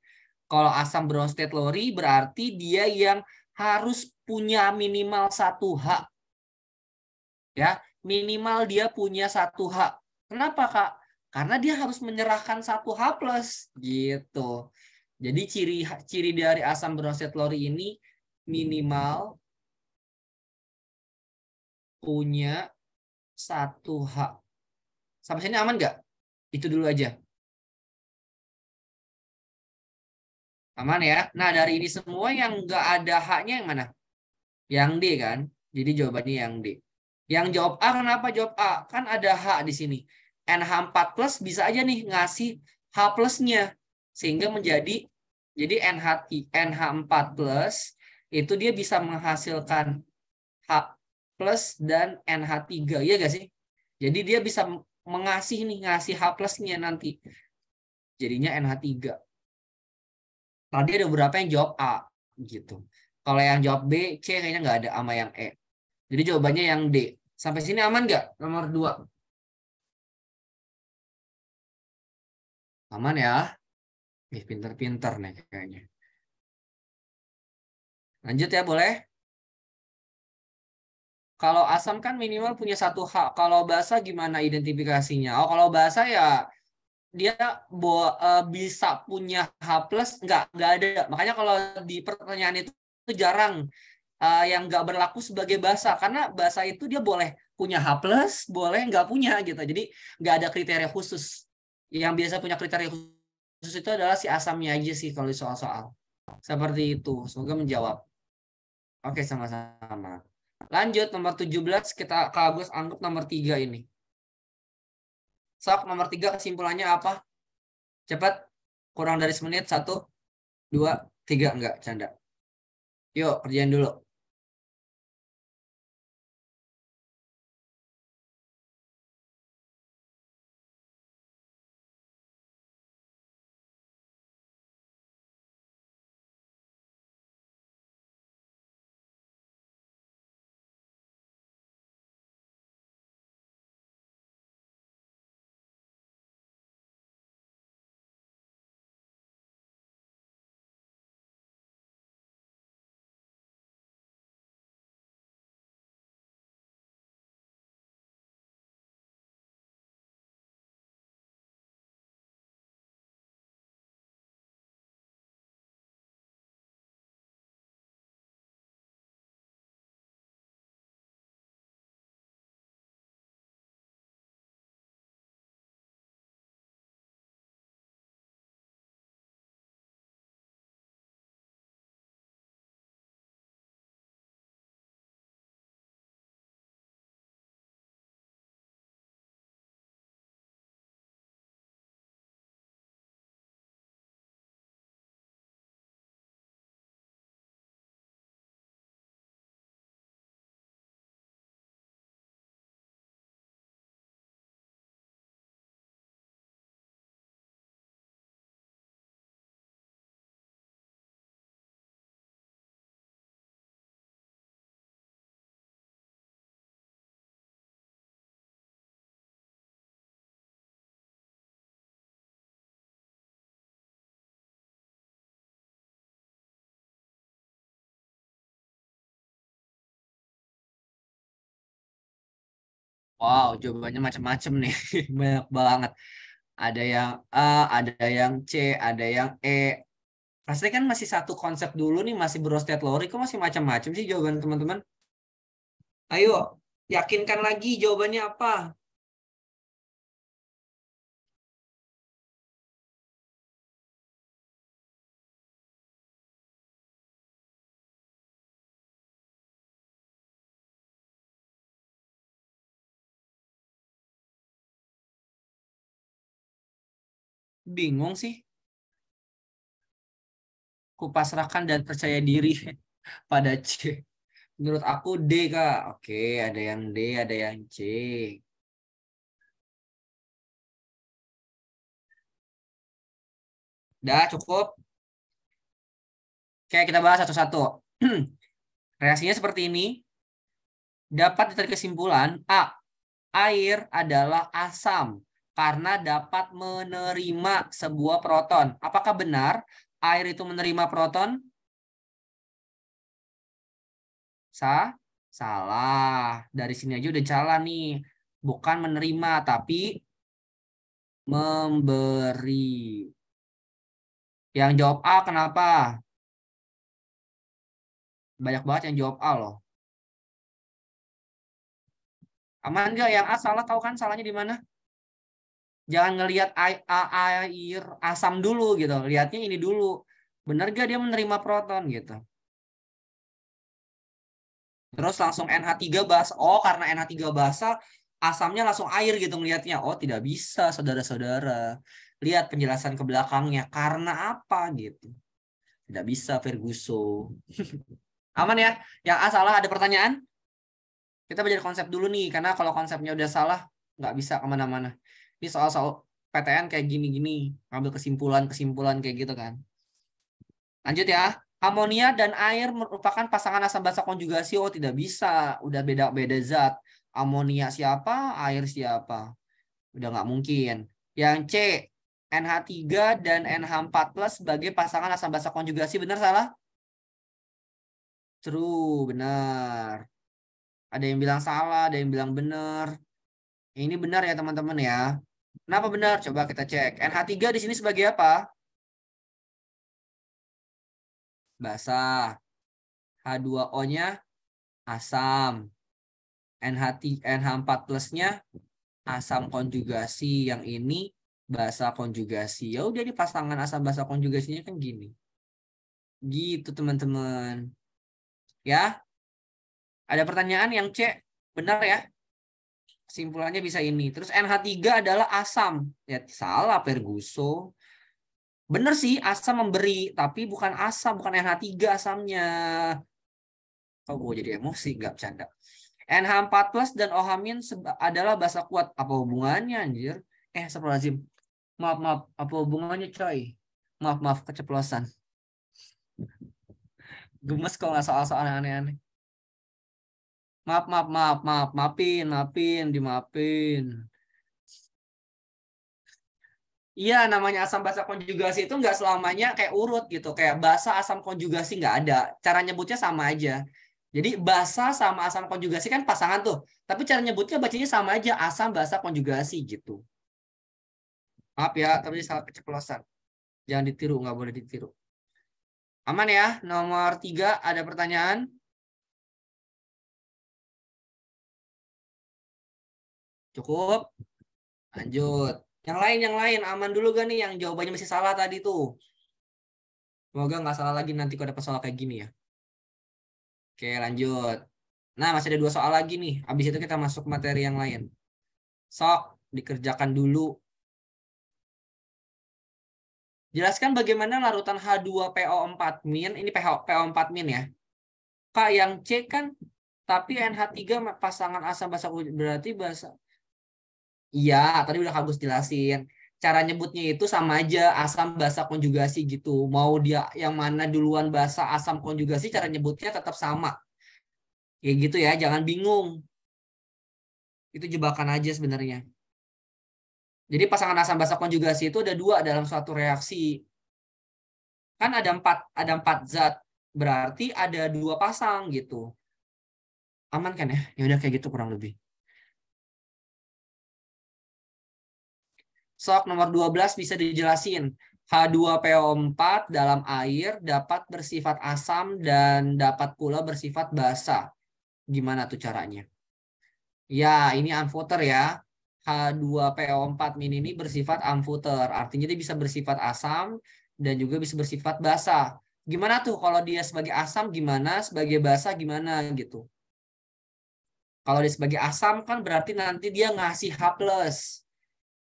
Kalau asam Bronsted-Lowry berarti dia yang harus punya minimal 1 H. Ya, minimal dia punya 1 H. Kenapa, Kak? Karena dia harus menyerahkan 1 H+ gitu. Jadi ciri dari asam Bronsted-Lowry ini minimal punya 1 H. Sampai sini aman nggak? Itu dulu aja. Aman ya. Nah, dari ini semua yang nggak ada H-nya yang mana? Yang D kan? Jadi jawabannya yang D. Yang jawab A kenapa jawab A? Kan ada H di sini. NH4+ bisa aja nih ngasih H+-nya. Sehingga jadi NH4+ itu dia bisa menghasilkan H+ dan NH3. Iya gak sih? Jadi dia bisa ngasih H+-nya nanti. Jadinya NH3. Tadi ada beberapa yang jawab A gitu. Kalau yang jawab B, C kayaknya nggak ada sama yang E. Jadi jawabannya yang D. Sampai sini aman nggak? Nomor 2. Aman ya? Nih, pinter-pinter nih kayaknya. Lanjut ya, boleh? Kalau asam kan minimal punya 1 H. Kalau basa gimana identifikasinya? Oh, kalau basa ya dia bisa punya H+, nggak ada. Makanya kalau di pertanyaan itu jarang yang nggak berlaku sebagai basa, karena basa itu dia boleh punya H+, boleh nggak punya gitu. Jadi nggak ada kriteria khusus. Yang biasa punya kriteria khusus itu adalah si asamnya aja sih kalau di soal-soal. Seperti itu. Semoga menjawab. Oke, sama-sama. Lanjut nomor 17 kita Kak Agus anggap nomor 3 ini. Sok nomor 3 kesimpulannya apa? Cepat. Kurang dari semenit. 1, 2, 3. Enggak, canda. Yuk, kerjain dulu. Wow, jawabannya macam-macam nih. Banyak banget. Ada yang A, ada yang C, ada yang E. Pasti kan masih satu konsep dulu nih, masih brostetlorik, kok masih macam-macam sih jawaban teman-teman? Ayo, yakinkan lagi jawabannya apa? Bingung sih. Kupasrahkan dan percaya diri pada C. Menurut aku D, Kak. Oke, ada yang D, ada yang C. Dah, cukup. Oke, kita bahas satu-satu. Reaksinya seperti ini. Dapat ditarik kesimpulan A. Air adalah asam karena dapat menerima sebuah proton. Apakah benar air itu menerima proton? Salah. Dari sini aja udah salah nih. Bukan menerima, tapi memberi. Yang jawab A kenapa? Banyak banget yang jawab A loh. Aman nggak? Yang A salah, tahu kan salahnya di mana? Jangan ngelihat air asam dulu gitu. Lihatnya ini dulu. Bener gak dia menerima proton gitu. Terus langsung NH3 basah. Oh, karena NH3 basah, asamnya langsung air gitu ngelihatnya. Oh, tidak bisa, saudara-saudara. Lihat penjelasan ke belakangnya. Karena apa gitu. Tidak bisa, Ferguson. Aman ya? Yang A salah, ada pertanyaan? Kita belajar konsep dulu nih. Karena kalau konsepnya udah salah, nggak bisa kemana-mana. Ini soal-soal PTN kayak gini-gini. Ngambil kesimpulan-kesimpulan kayak gitu kan. Lanjut ya. Amonia dan air merupakan pasangan asam basa konjugasi. Oh, tidak bisa. Udah beda-beda zat. Amonia siapa, air siapa. Udah nggak mungkin. Yang C, NH3 dan NH4+ sebagai pasangan asam basa konjugasi. Benar salah? True, benar. Ada yang bilang salah, ada yang bilang benar. Ini benar ya teman-teman ya. Kenapa benar? Coba kita cek. NH3 di sini sebagai apa? Basa. H2O-nya asam. NH4+-nya asam konjugasi. Yang ini basa konjugasi. Ya udah, ini pasangan asam basa konjugasinya kan gini. Gitu teman-teman. Ya. Ada pertanyaan yang C? Benar ya? Kesimpulannya bisa ini. Terus NH3 adalah asam. Ya salah, Ferguson. Bener sih, asam memberi, tapi bukan asam, bukan NH3 asamnya. Oh, gue jadi emosi, nggak bercanda. NH4+ dan adalah basa kuat. Apa hubungannya, anjir? Astagfirullahaladzim. Maaf, maaf. Apa hubungannya, coy? Maaf, maaf, keceplosan. Gemes kalau nggak soal-soal aneh-aneh. Maaf, maaf, maaf, maaf. Maafin, maafin, dimaafin. Iya, namanya asam basa konjugasi itu nggak selamanya kayak urut gitu. Kayak basa asam konjugasi nggak ada. Cara nyebutnya sama aja. Jadi basa sama asam konjugasi kan pasangan tuh. Tapi cara nyebutnya bacanya sama aja. Asam basa konjugasi gitu. Maaf ya, tapi salah keceplosan. Jangan ditiru, nggak boleh ditiru. Aman ya? Nomor 3 ada pertanyaan? Cukup? Lanjut. Yang lain. Aman dulu gak nih yang jawabannya masih salah tadi tuh? Semoga nggak salah lagi nanti kalau dapat soal kayak gini ya. Oke, lanjut. Nah, masih ada 2 soal lagi nih. Habis itu kita masuk materi yang lain. Sok, dikerjakan dulu. Jelaskan bagaimana larutan H2PO4-. Ini PO4- ya. Kak, yang C kan, tapi NH3 pasangan asam basa berarti basa. Iya, tadi udah Kak Gus jelasin. Cara nyebutnya itu sama aja, asam basa konjugasi gitu. Mau dia yang mana duluan basa asam konjugasi, cara nyebutnya tetap sama. Kayak gitu ya, jangan bingung. Itu jebakan aja sebenarnya. Jadi pasangan asam basa konjugasi itu ada 2 dalam suatu reaksi. Kan ada empat zat. Berarti ada 2 pasang gitu. Aman kan ya? Ya udah kayak gitu kurang lebih. Sok nomor 12 bisa dijelasin. H2PO4 dalam air dapat bersifat asam dan dapat pula bersifat basa. Gimana tuh caranya? Ya, ini amfoter ya. H2PO4- ini bersifat amfoter. Artinya dia bisa bersifat asam dan juga bisa bersifat basa. Gimana tuh kalau dia sebagai asam gimana, sebagai basa gimana gitu. Kalau dia sebagai asam kan berarti nanti dia ngasih H+.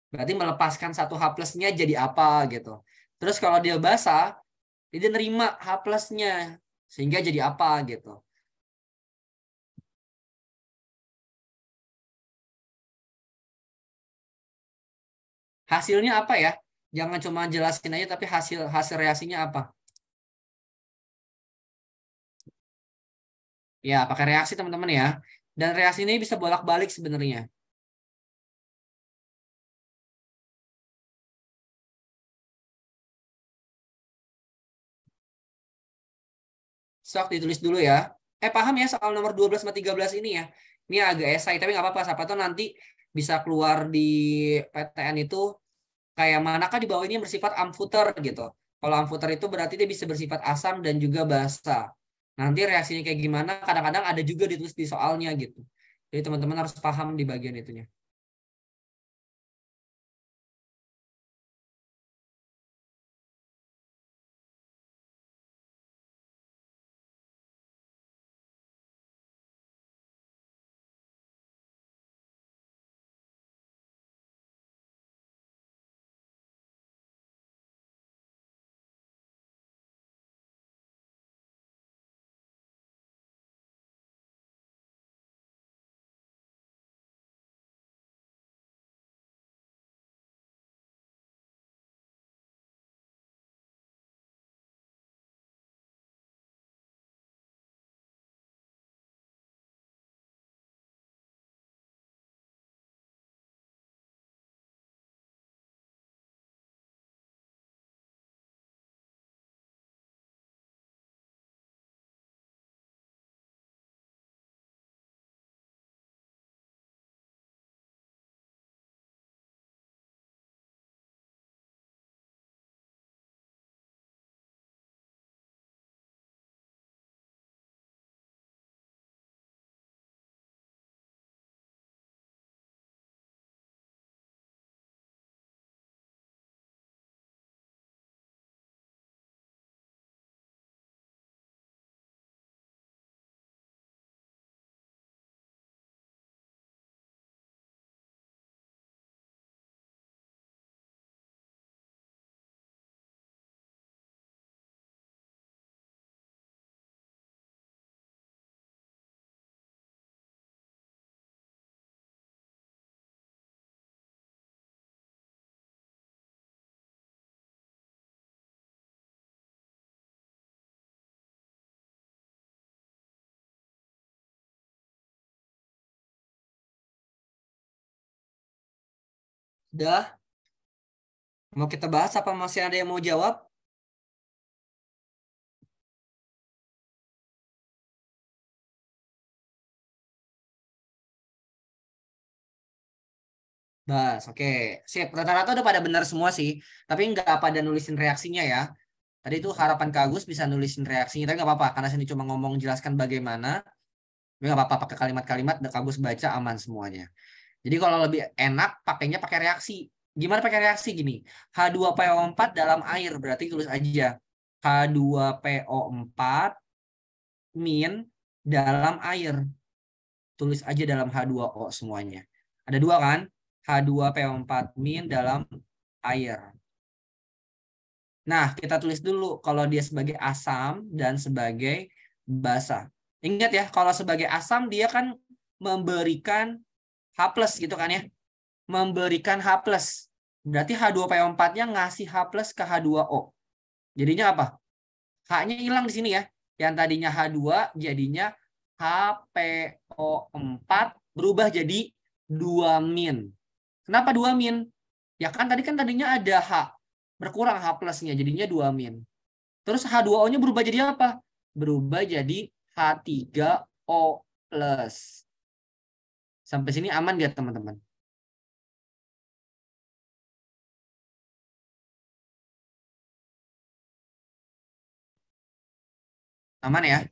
Berarti melepaskan satu H+-nya jadi apa gitu. Terus kalau dia basa, dia nerima H+-nya sehingga jadi apa gitu. Hasilnya apa ya? Jangan cuma jelasin aja tapi hasil hasil reaksinya apa? Ya, pakai reaksi teman-teman ya. Dan reaksi ini bisa bolak-balik sebenarnya. Sok ditulis dulu ya. Paham ya soal nomor 12 sama 13 ini ya. Ini agak esai tapi nggak apa-apa. Siapa tuh nanti bisa keluar di PTN itu kayak manakah di bawah ini yang bersifat amfuter gitu. Kalau amfuter itu berarti dia bisa bersifat asam dan juga basa. Nanti reaksinya kayak gimana kadang-kadang ada juga ditulis di soalnya gitu. Jadi teman-teman harus paham di bagian itunya. Udah? Mau kita bahas apa masih ada yang mau jawab? Bahas, oke. Sip, rata-rata udah pada benar semua sih. Tapi nggak pada nulisin reaksinya ya. Tadi itu harapan Kak Agus bisa nulisin reaksinya, tapi nggak apa-apa. Karena sini cuma ngomong jelaskan bagaimana. Tapi nggak apa-apa, pakai kalimat-kalimat, Kak Agus baca aman semuanya. Jadi kalau lebih enak, pakainya pakai reaksi. Gimana pakai reaksi gini? H2PO4 dalam air, berarti tulis aja. H2PO4 min dalam air. Tulis aja dalam H2O semuanya. Ada dua kan? H2PO4 min dalam air. Nah, kita tulis dulu kalau dia sebagai asam dan sebagai basa. Ingat ya, kalau sebagai asam dia kan memberikan H+ gitu kan ya. Memberikan H+. Berarti H2PO4-nya ngasih H+ ke H2O. Jadinya apa? H-nya hilang di sini ya. Yang tadinya H2 jadinya HPO4 berubah jadi 2-. Kenapa 2-? Ya kan tadinya ada H. Berkurang H+-nya jadinya 2-. Terus H2O-nya berubah jadi apa? Berubah jadi H3O+. Sampai sini aman nggak teman-teman? Aman ya?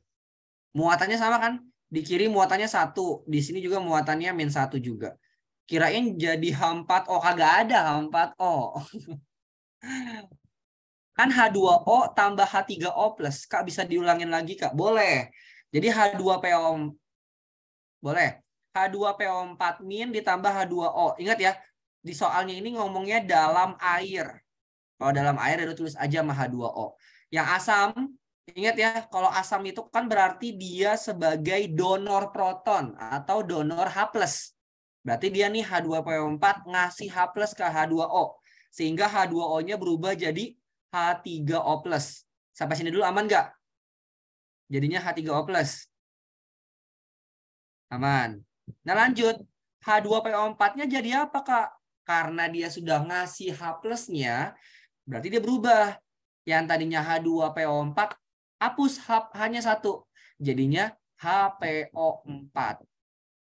Muatannya sama kan? Di kiri muatannya 1. Di sini juga muatannya -1 juga. Kirain jadi H4O. Kagak ada H4O. Kan H2O tambah H3O+. Kak bisa diulangin lagi Kak? Boleh. Jadi H2PO boleh. H2PO4- ditambah H2O. Ingat ya, di soalnya ini ngomongnya dalam air. Kalau dalam air itu tulis aja sama H2O. Yang asam, ingat ya, kalau asam itu kan berarti dia sebagai donor proton atau donor H+. Berarti dia nih H2PO4 ngasih H+ ke H2O. Sehingga H2O-nya berubah jadi H3O+. Sampai sini dulu aman nggak? Jadinya H3O+. Aman. Nah lanjut. H2PO4-nya jadi apa Kak? Karena dia sudah ngasih H+-nya, berarti dia berubah. Yang tadinya H2PO4, hapus hanya 1. Jadinya HPO4.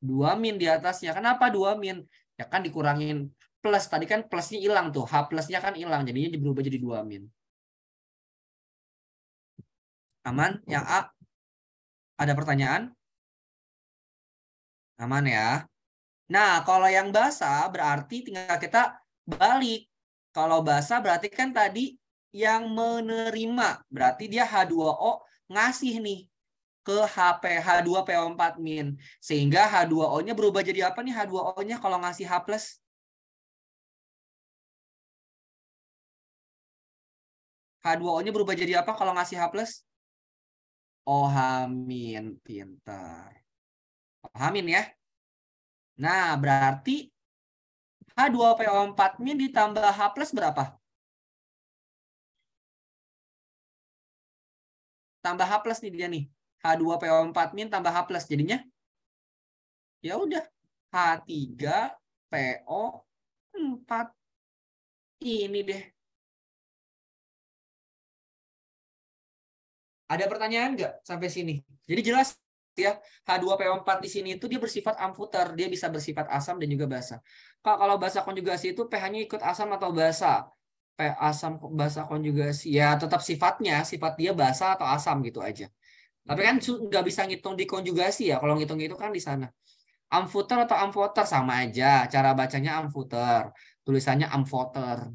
2- di atasnya. Kenapa 2-? Ya kan dikurangin plus. Tadi kan plusnya hilang tuh. H+-nya kan hilang. Jadinya berubah jadi 2-. Aman? Yang A, ada pertanyaan? Aman ya? Nah, kalau yang basah berarti tinggal kita balik. Kalau basah berarti kan tadi yang menerima. Berarti dia H2O ngasih nih ke H2PO4-. Sehingga H2O-nya berubah jadi apa nih H2O-nya kalau ngasih H+? H2O-nya berubah jadi apa kalau ngasih H+? OH-. Pintar. OH- ya. Nah, berarti H2PO4- ditambah H+ berapa? Tambah H+ nih dia nih. H2PO4- tambah H+. Jadinya ya udah H3PO4. Ini deh. Ada pertanyaan nggak sampai sini? Jadi jelas ya, H2PO4 di sini itu dia bersifat amputer, dia bisa bersifat asam dan juga basa. Kak, kalau basa konjugasi itu pH-nya ikut asam atau basa? Asam basa konjugasi ya tetap sifatnya, sifat dia basa atau asam gitu aja. Tapi kan nggak bisa ngitung di konjugasi ya. Kalau ngitung itu kan di sana. Amfuter atau amfoter sama aja. Cara bacanya amfuter, tulisannya amfoter.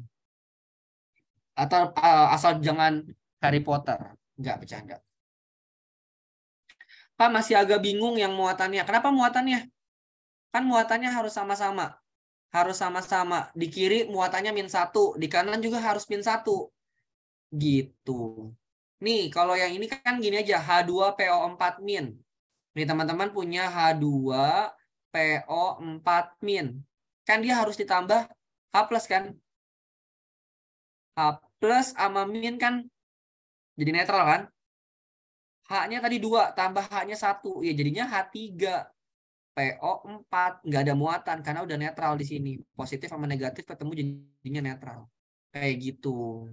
Atau asal jangan Harry Potter. Nggak bercanda. Pak masih agak bingung yang muatannya. Kenapa muatannya? Kan muatannya harus sama-sama. Harus sama-sama. Di kiri muatannya -1. Di kanan juga harus -1. Gitu. Nih, kalau yang ini kan gini aja. H2PO4-. Nih, teman-teman punya H2PO4-. Kan dia harus ditambah H+ kan? H+ sama min kan jadi netral kan? H-nya tadi 2, tambah H-nya 1. Ya jadinya H3. PO4, nggak ada muatan karena udah netral di sini. Positif sama negatif ketemu jadinya netral. Kayak gitu.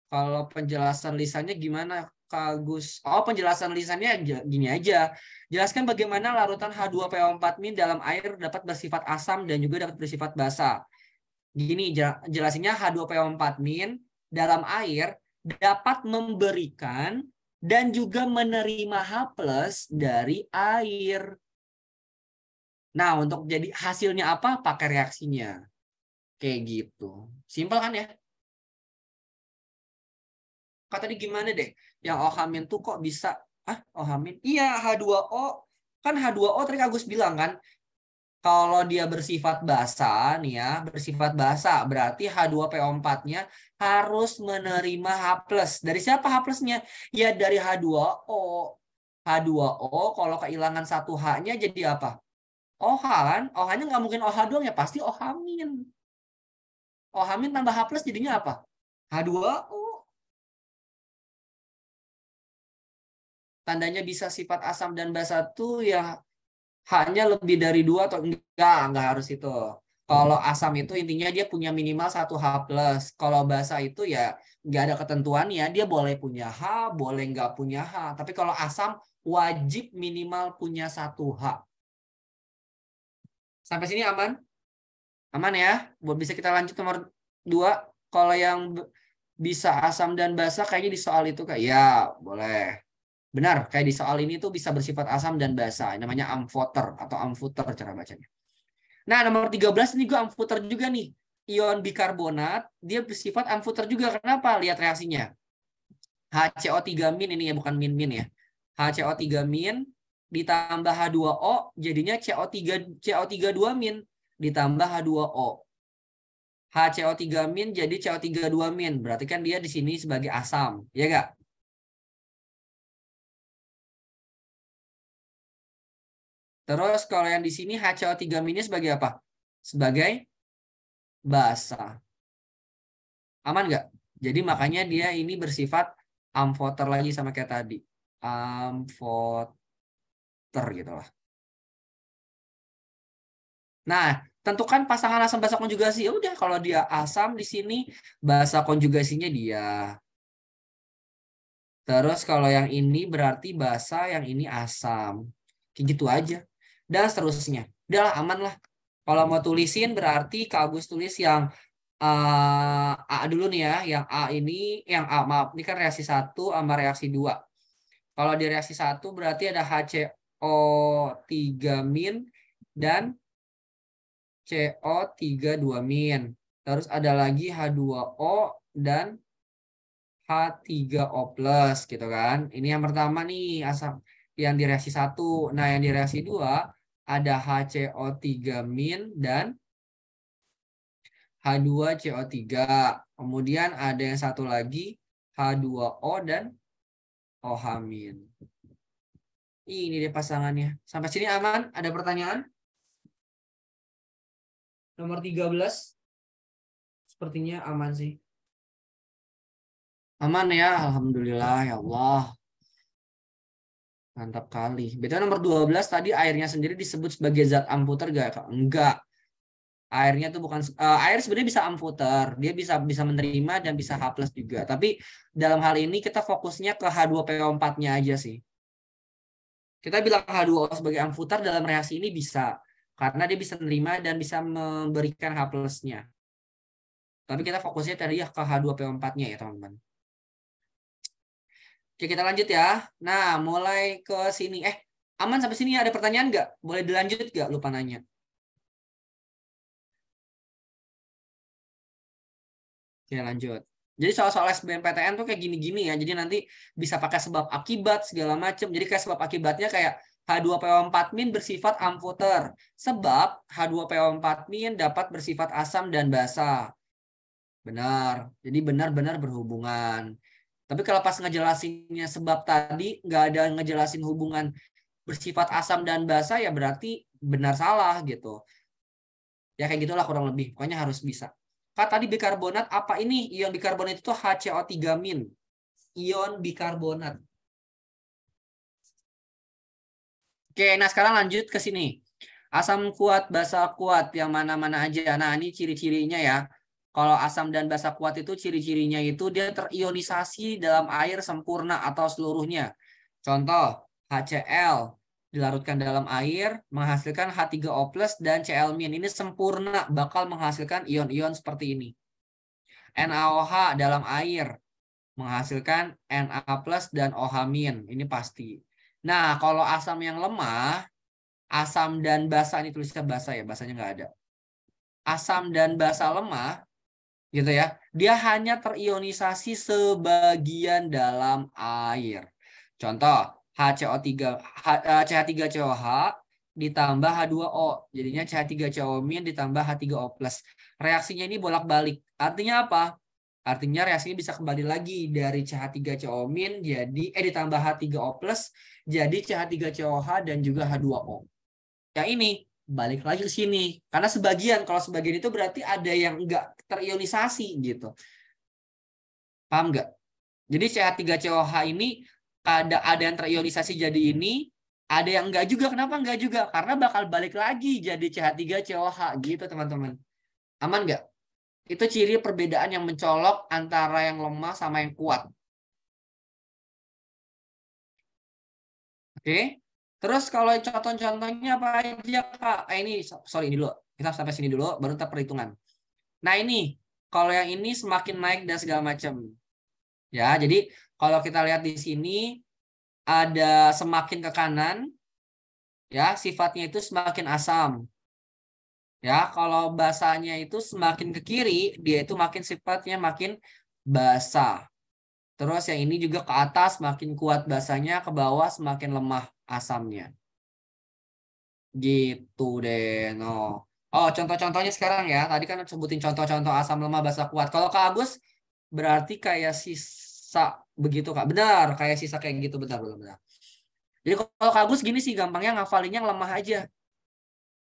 Kalau penjelasan lisannya gimana, Kak Agus? Oh, penjelasan lisannya gini aja. Jelaskan bagaimana larutan H2PO4- dalam air dapat bersifat asam dan juga dapat bersifat basa. Gini, jelasinnya H2PO4- dalam air dapat memberikan dan juga menerima H+ dari air. Nah, untuk jadi hasilnya apa? Pakai reaksinya. Kayak gitu. Simpel kan ya? Kak tadi gimana deh? Yang OH- tuh kok bisa? OH-? Iya, H2O. Kan H2O tadi Agus bilang kan, kalau dia bersifat basa nih ya, bersifat basa berarti H2PO4-nya harus menerima H+. Dari siapa H+-nya? Ya dari H2O. H2O kalau kehilangan satu H-nya jadi apa? OH kan? OH-nya nggak mungkin OH doang ya, pasti OH-. OH- tambah H+ jadinya apa? H2O. Tandanya bisa sifat asam dan basa tuh ya H-nya lebih dari 2 atau enggak harus itu. Kalau asam itu intinya dia punya minimal 1 H+. Kalau basa itu ya nggak ada ketentuannya, dia boleh punya H, boleh nggak punya H. Tapi kalau asam wajib minimal punya 1 H. Sampai sini aman? Aman ya? Buat bisa kita lanjut nomor 2. Kalau yang bisa asam dan basa kayaknya di soal itu kayak ya, boleh. Benar, kayak di soal ini tuh bisa bersifat asam dan basa. Namanya amfoter atau amfuter cara bacanya. Nah, nomor 13 ini gue amfuter juga nih. Ion bikarbonat, dia bersifat amfuter juga. Kenapa? Lihat reaksinya. HCO3- ini ya, bukan min ya. HCO3- ditambah H2O, jadinya CO32- ditambah H2O. HCO3- jadi CO32-. Berarti kan dia di sini sebagai asam. Ya nggak? Terus kalau yang di sini HCO3- sebagai apa? Sebagai basa. Aman nggak? Jadi makanya dia ini bersifat amfoter lagi sama kayak tadi. Amfoter gitu lah. Nah, tentukan pasangan asam basa konjugasi. Ya udah, kalau dia asam di sini, basa konjugasinya dia. Terus kalau yang ini berarti basa, yang ini asam. Kayak gitu aja. Dan seterusnya. Udah lah, aman lah. Kalau mau tulisin berarti Kak Agus tulis yang A dulu nih ya. Yang A ini, yang A, maaf, ini kan reaksi 1 sama reaksi 2. Kalau di reaksi 1 berarti ada HCO3- dan CO32-. Terus ada lagi H2O dan H3O+ gitu kan. Ini yang pertama nih asam yang di reaksi 1. Nah, yang di reaksi 2 ada HCO3- dan H2CO3. Kemudian ada yang satu lagi H2O dan OH-. Ini deh pasangannya. Sampai sini aman? Ada pertanyaan? Nomor 13. Sepertinya aman sih. Aman ya, alhamdulillah ya Allah. Mantap kali. Betul, nomor 12 tadi airnya sendiri disebut sebagai zat amputer gak? Enggak. Airnya tuh bukan air sebenarnya bisa amputer. Dia bisa menerima dan bisa H+ juga. Tapi dalam hal ini kita fokusnya ke H2PO4-nya aja sih. Kita bilang H2O sebagai amputer dalam reaksi ini bisa. Karena dia bisa menerima dan bisa memberikan H+-nya. Tapi kita fokusnya tadi ya ke H2PO4-nya ya teman-teman. Oke, kita lanjut ya. Nah, mulai ke sini. Aman sampai sini ada pertanyaan nggak? Boleh dilanjut nggak? Lupa nanya. Oke, lanjut. Jadi soal-soal SBMPTN tuh kayak gini-gini ya. Jadi nanti bisa pakai sebab akibat segala macam. Jadi kayak sebab akibatnya kayak H2PO4- bersifat amfoter. Sebab H2PO4- dapat bersifat asam dan basa. Benar. Jadi benar-benar berhubungan. Tapi kalau pas ngejelasinnya sebab tadi nggak ada ngejelasin hubungan bersifat asam dan basa ya berarti benar salah gitu. Ya kayak gitulah kurang lebih. Pokoknya harus bisa. Kak tadi bikarbonat apa ini? Ion bikarbonat itu HCO3-. Ion bikarbonat. Oke, nah sekarang lanjut ke sini. Asam kuat, basa kuat, yang mana-mana aja. Nah, ini ciri-cirinya ya. Kalau asam dan basa kuat itu ciri-cirinya itu dia terionisasi dalam air sempurna atau seluruhnya. Contoh, HCl dilarutkan dalam air, menghasilkan H3O+ dan Cl-. Ini sempurna, bakal menghasilkan ion-ion seperti ini. NaOH dalam air, menghasilkan Na+ dan OH-. Ini pasti. Nah, kalau asam yang lemah, asam dan basa, ini tulisnya basa ya, basanya nggak ada. Asam dan basa lemah, gitu ya, dia hanya terionisasi sebagian dalam air. Contoh, CH3COH ditambah H2O, jadinya CH3COO- ditambah H3O+. Reaksinya ini bolak-balik. Artinya apa? Artinya reaksinya bisa kembali lagi dari CH3COO- jadi ditambah H3O+ jadi CH3COH dan juga H2O. Yang ini balik lagi ke sini karena sebagian, kalau sebagian itu berarti ada yang enggak terionisasi gitu. Paham nggak? Jadi CH3COH ini ada yang terionisasi jadi ini, ada yang enggak juga. Kenapa enggak juga? Karena bakal balik lagi jadi CH3COH gitu, teman-teman. Aman nggak? Itu ciri perbedaan yang mencolok antara yang lemah sama yang kuat. Oke. Terus kalau contoh-contohnya apa aja, Kak? Ini sorry, ini dulu. Kita sampai sini dulu baru kita perhitungan. Nah, ini kalau yang ini semakin naik dan segala macam. Ya, jadi kalau kita lihat di sini ada semakin ke kanan, ya sifatnya itu semakin asam. Ya, kalau basanya itu semakin ke kiri, dia itu makin sifatnya makin basa. Terus yang ini juga ke atas makin kuat basanya, ke bawah semakin lemah asamnya. Gitu deh, no. Oh, contoh-contohnya sekarang ya. Tadi kan sebutin contoh-contoh asam lemah basa kuat. Kalau Kak Agus berarti kayak sisa begitu, Kak. Benar, kayak sisa kayak gitu, benar, benar, benar. Jadi kalau Kak Agus gini sih gampangnya ngafalinnya yang lemah aja.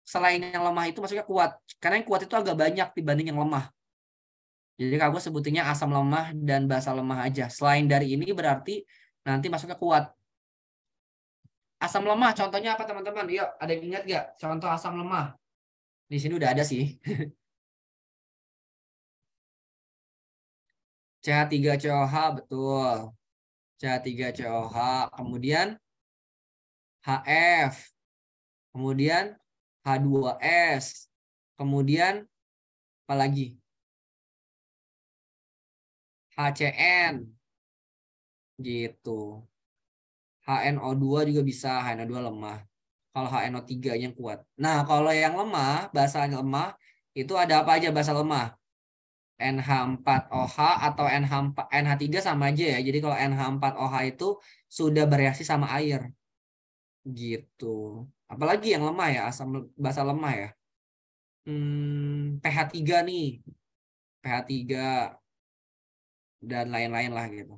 Selain yang lemah itu maksudnya kuat. Karena yang kuat itu agak banyak dibanding yang lemah. Jadi Kak Agus sebutinnya asam lemah dan basa lemah aja. Selain dari ini berarti nanti masuknya kuat. Asam lemah contohnya apa, teman-teman? Yuk, ada yang ingat gak contoh asam lemah? Di sini udah ada sih. CH3COH, betul. CH3COH, kemudian HF, kemudian H2S, kemudian apa lagi? HCN, gitu. HNO2 juga bisa, HNO2 lemah. Kalau HNO3 yang kuat. Nah, kalau yang lemah, bahasanya lemah, itu ada apa aja bahasa lemah? NH4OH atau NH3 sama aja ya. Jadi kalau NH4OH itu sudah bereaksi sama air. Gitu. Apalagi yang lemah ya, asam basa lemah ya. pH3 nih. pH3 dan lain-lain lah gitu.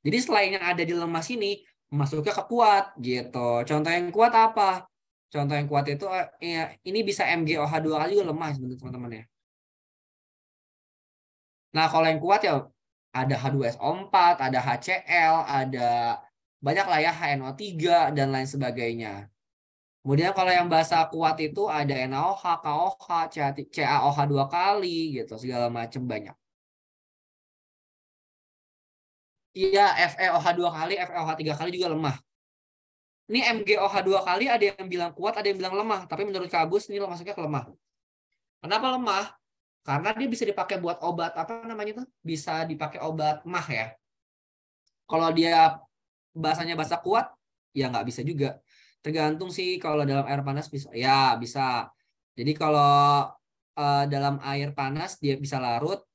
Jadi selain yang ada di lemah sini, masuknya ke kuat gitu. Contoh yang kuat apa? Contoh yang kuat itu ya, ini bisa MgOH2 kali juga lemah sebenarnya, teman-teman ya. Nah, kalau yang kuat ya ada H2SO4, ada HCl, ada banyak lah ya, HNO3 dan lain sebagainya. Kemudian kalau yang basa kuat itu ada NaOH, KOH, CaOH 2 kali gitu, segala macam banyak. Iya, FeOH 2 kali, FeOH 3 kali juga lemah. Ini MgOH 2 kali ada yang bilang kuat, ada yang bilang lemah, tapi menurut Kak Agus ini masuknya ke lemah. Kenapa lemah? Karena dia bisa dipakai buat obat apa namanya tuh? Bisa dipakai obat mah ya. Kalau dia bahasanya basa kuat, ya nggak bisa juga. Tergantung sih, kalau dalam air panas bisa, ya bisa. Jadi kalau dalam air panas dia bisa larut.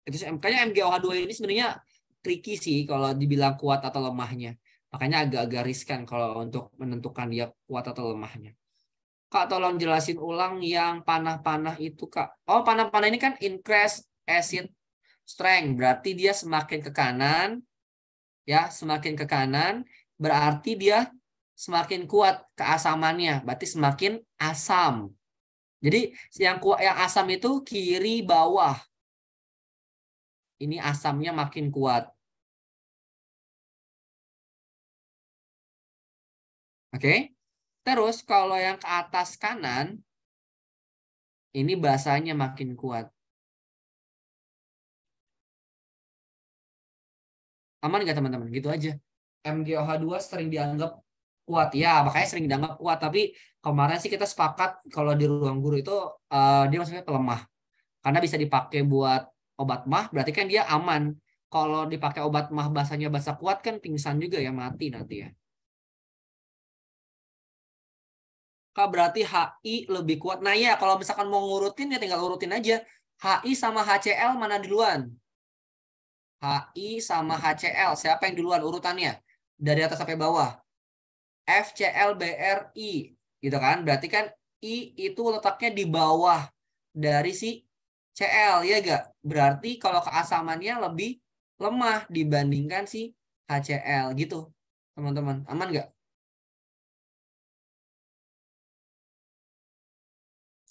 Itu makanya MgOH2 ini sebenarnya tricky sih kalau dibilang kuat atau lemahnya. Makanya agak-agak riskan kalau untuk menentukan dia kuat atau lemahnya. Kak, tolong jelasin ulang yang panah-panah itu, Kak. Oh, panah-panah ini kan increase acid strength. Berarti dia semakin ke kanan, ya, semakin ke kanan, berarti dia semakin kuat keasamannya. Berarti semakin asam. Jadi yang kuat, yang asam itu kiri bawah. Ini asamnya makin kuat. Oke. Terus kalau yang ke atas kanan, ini basanya makin kuat. Aman nggak teman-teman? Gitu aja. MgOH2 sering dianggap kuat. Ya, makanya sering dianggap kuat. Tapi kemarin sih kita sepakat kalau di ruang guru itu dia maksudnya pelemah. Karena bisa dipakai buat obat mah, berarti kan dia aman. Kalau dipakai obat mah basanya basa kuat kan pingsan juga ya, mati nanti ya. Kak berarti HI lebih kuat. Nah ya, kalau misalkan mau ngurutin ya tinggal urutin aja. HI sama HCl mana duluan? HI sama HCl. Siapa yang duluan urutannya? Dari atas sampai bawah. FClBrI. Gitu kan? Berarti kan I itu letaknya di bawah dari si Cl. Ya gak? Berarti kalau keasamannya lebih lemah dibandingkan si HCl. Gitu. Teman-teman. Aman gak?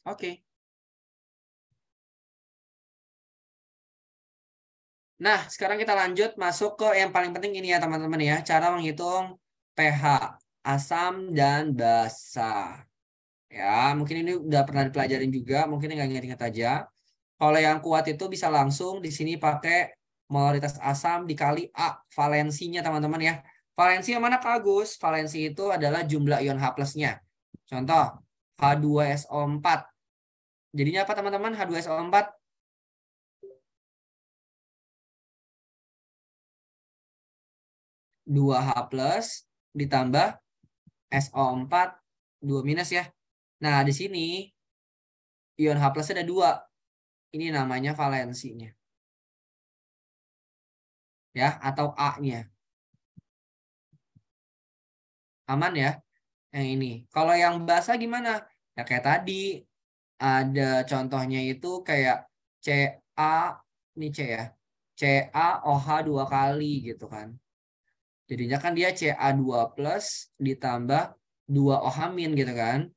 Oke. Nah, sekarang kita lanjut masuk ke yang paling penting ini ya teman-teman ya. Cara menghitung pH asam dan basa. Ya, mungkin ini udah pernah dipelajarin juga, mungkin nggak ingat-ingat aja. Kalau yang kuat itu bisa langsung di sini pakai molaritas asam dikali A, valensinya teman-teman ya. Valensi yang mana Kak Agus? Valensi itu adalah jumlah ion H plusnya. Contoh, H2SO4. Jadinya apa teman-teman? H2SO4 2H plus ditambah SO4 2 minus ya. Nah, di sini ion H plus ada 2. Ini namanya valensinya. Ya, atau A-nya. Aman ya? Yang ini. Kalau yang basa gimana? Ya kayak tadi ada contohnya itu kayak Ca, ini C ya. CaOH 2 kali gitu kan. Jadinya kan dia Ca2 plus ditambah 2 OH min gitu kan.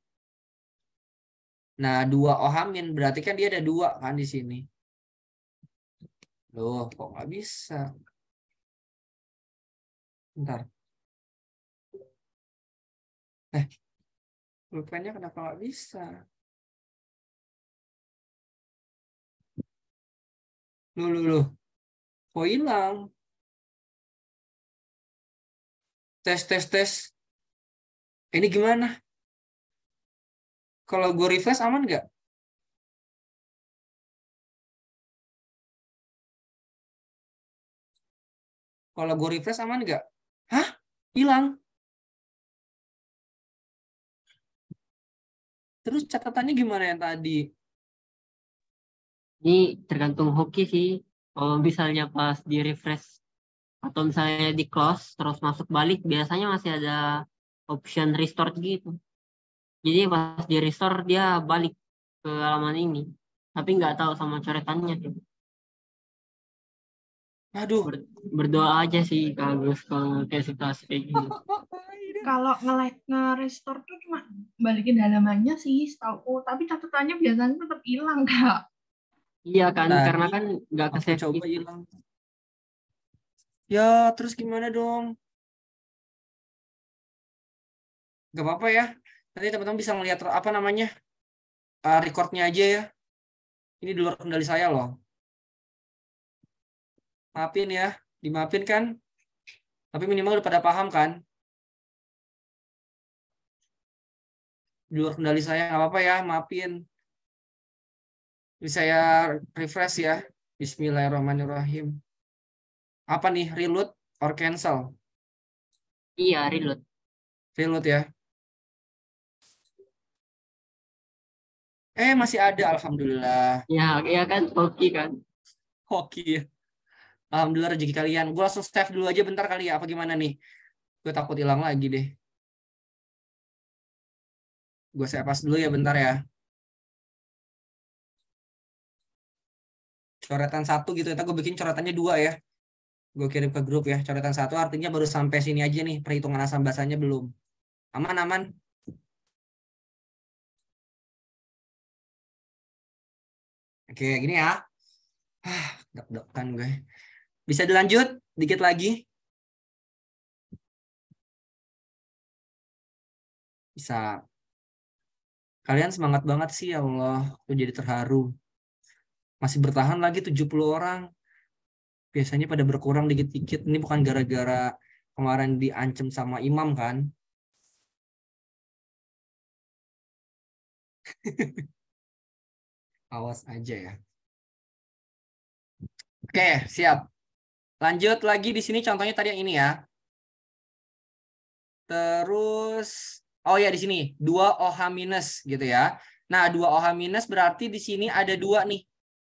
Nah, 2 OH min berarti kan dia ada 2 kan di sini. Loh, kok nggak bisa? Bentar. Pulpennya kenapa nggak bisa? Loh. Kok hilang? Tes. Ini gimana? Kalau gue refresh aman nggak? Kalau gue refresh aman nggak? Hah? Hilang? Terus catatannya gimana yang tadi? Ini tergantung hoki sih. Kalau misalnya pas di refresh atau misalnya di close terus masuk balik, biasanya masih ada option restore gitu. Jadi pas di restore dia balik ke halaman ini. Tapi nggak tahu sama coretannya. Aduh. Berdoa aja sih Kak kalau kayak situasi kayak gini. Kalau nge-restore tuh cuma balikin halamannya sih, setahu. Tapi catatannya biasanya tetap hilang, Kak. Iya kan, Tadi karena kan nggak ke aku save coba gitu. hilang. Ya, terus gimana dong? Gak apa-apa ya. Nanti teman-teman bisa ngeliat apa namanya recordnya aja ya. Ini di luar kendali saya loh. Maafin ya, dimaafin kan? Tapi minimal udah pada paham kan? Di luar kendali saya nggak apa-apa ya, maafin. Ini saya refresh ya. Bismillahirrahmanirrahim. Apa nih, reload or cancel? Iya, reload. Reload ya. Masih ada, alhamdulillah. Ya, iya kan, hoki kan. Oke. Alhamdulillah rezeki kalian. Gue langsung save dulu aja bentar kali ya. Apa gimana nih? Gue takut hilang lagi deh. Gue save pas dulu ya bentar ya. Coretan 1 gitu. Gue bikin coretannya 2 ya. Gue kirim ke grup ya. Coretan 1 artinya baru sampai sini aja nih. Perhitungan asam basanya belum. Aman. Oke, gini ya. Deg-degan gue. Bisa dilanjut dikit lagi. Bisa. Kalian semangat banget sih, ya Allah. Aku jadi terharu. Masih bertahan lagi 70 orang. Biasanya pada berkurang dikit-dikit. Ini bukan gara-gara kemarin diancam sama imam kan? Awas aja ya. Oke, siap. Lanjut lagi di sini contohnya tadi yang ini ya. Terus, oh ya di sini 2 OH minus gitu ya. Nah 2 OH minus berarti di sini ada 2 nih.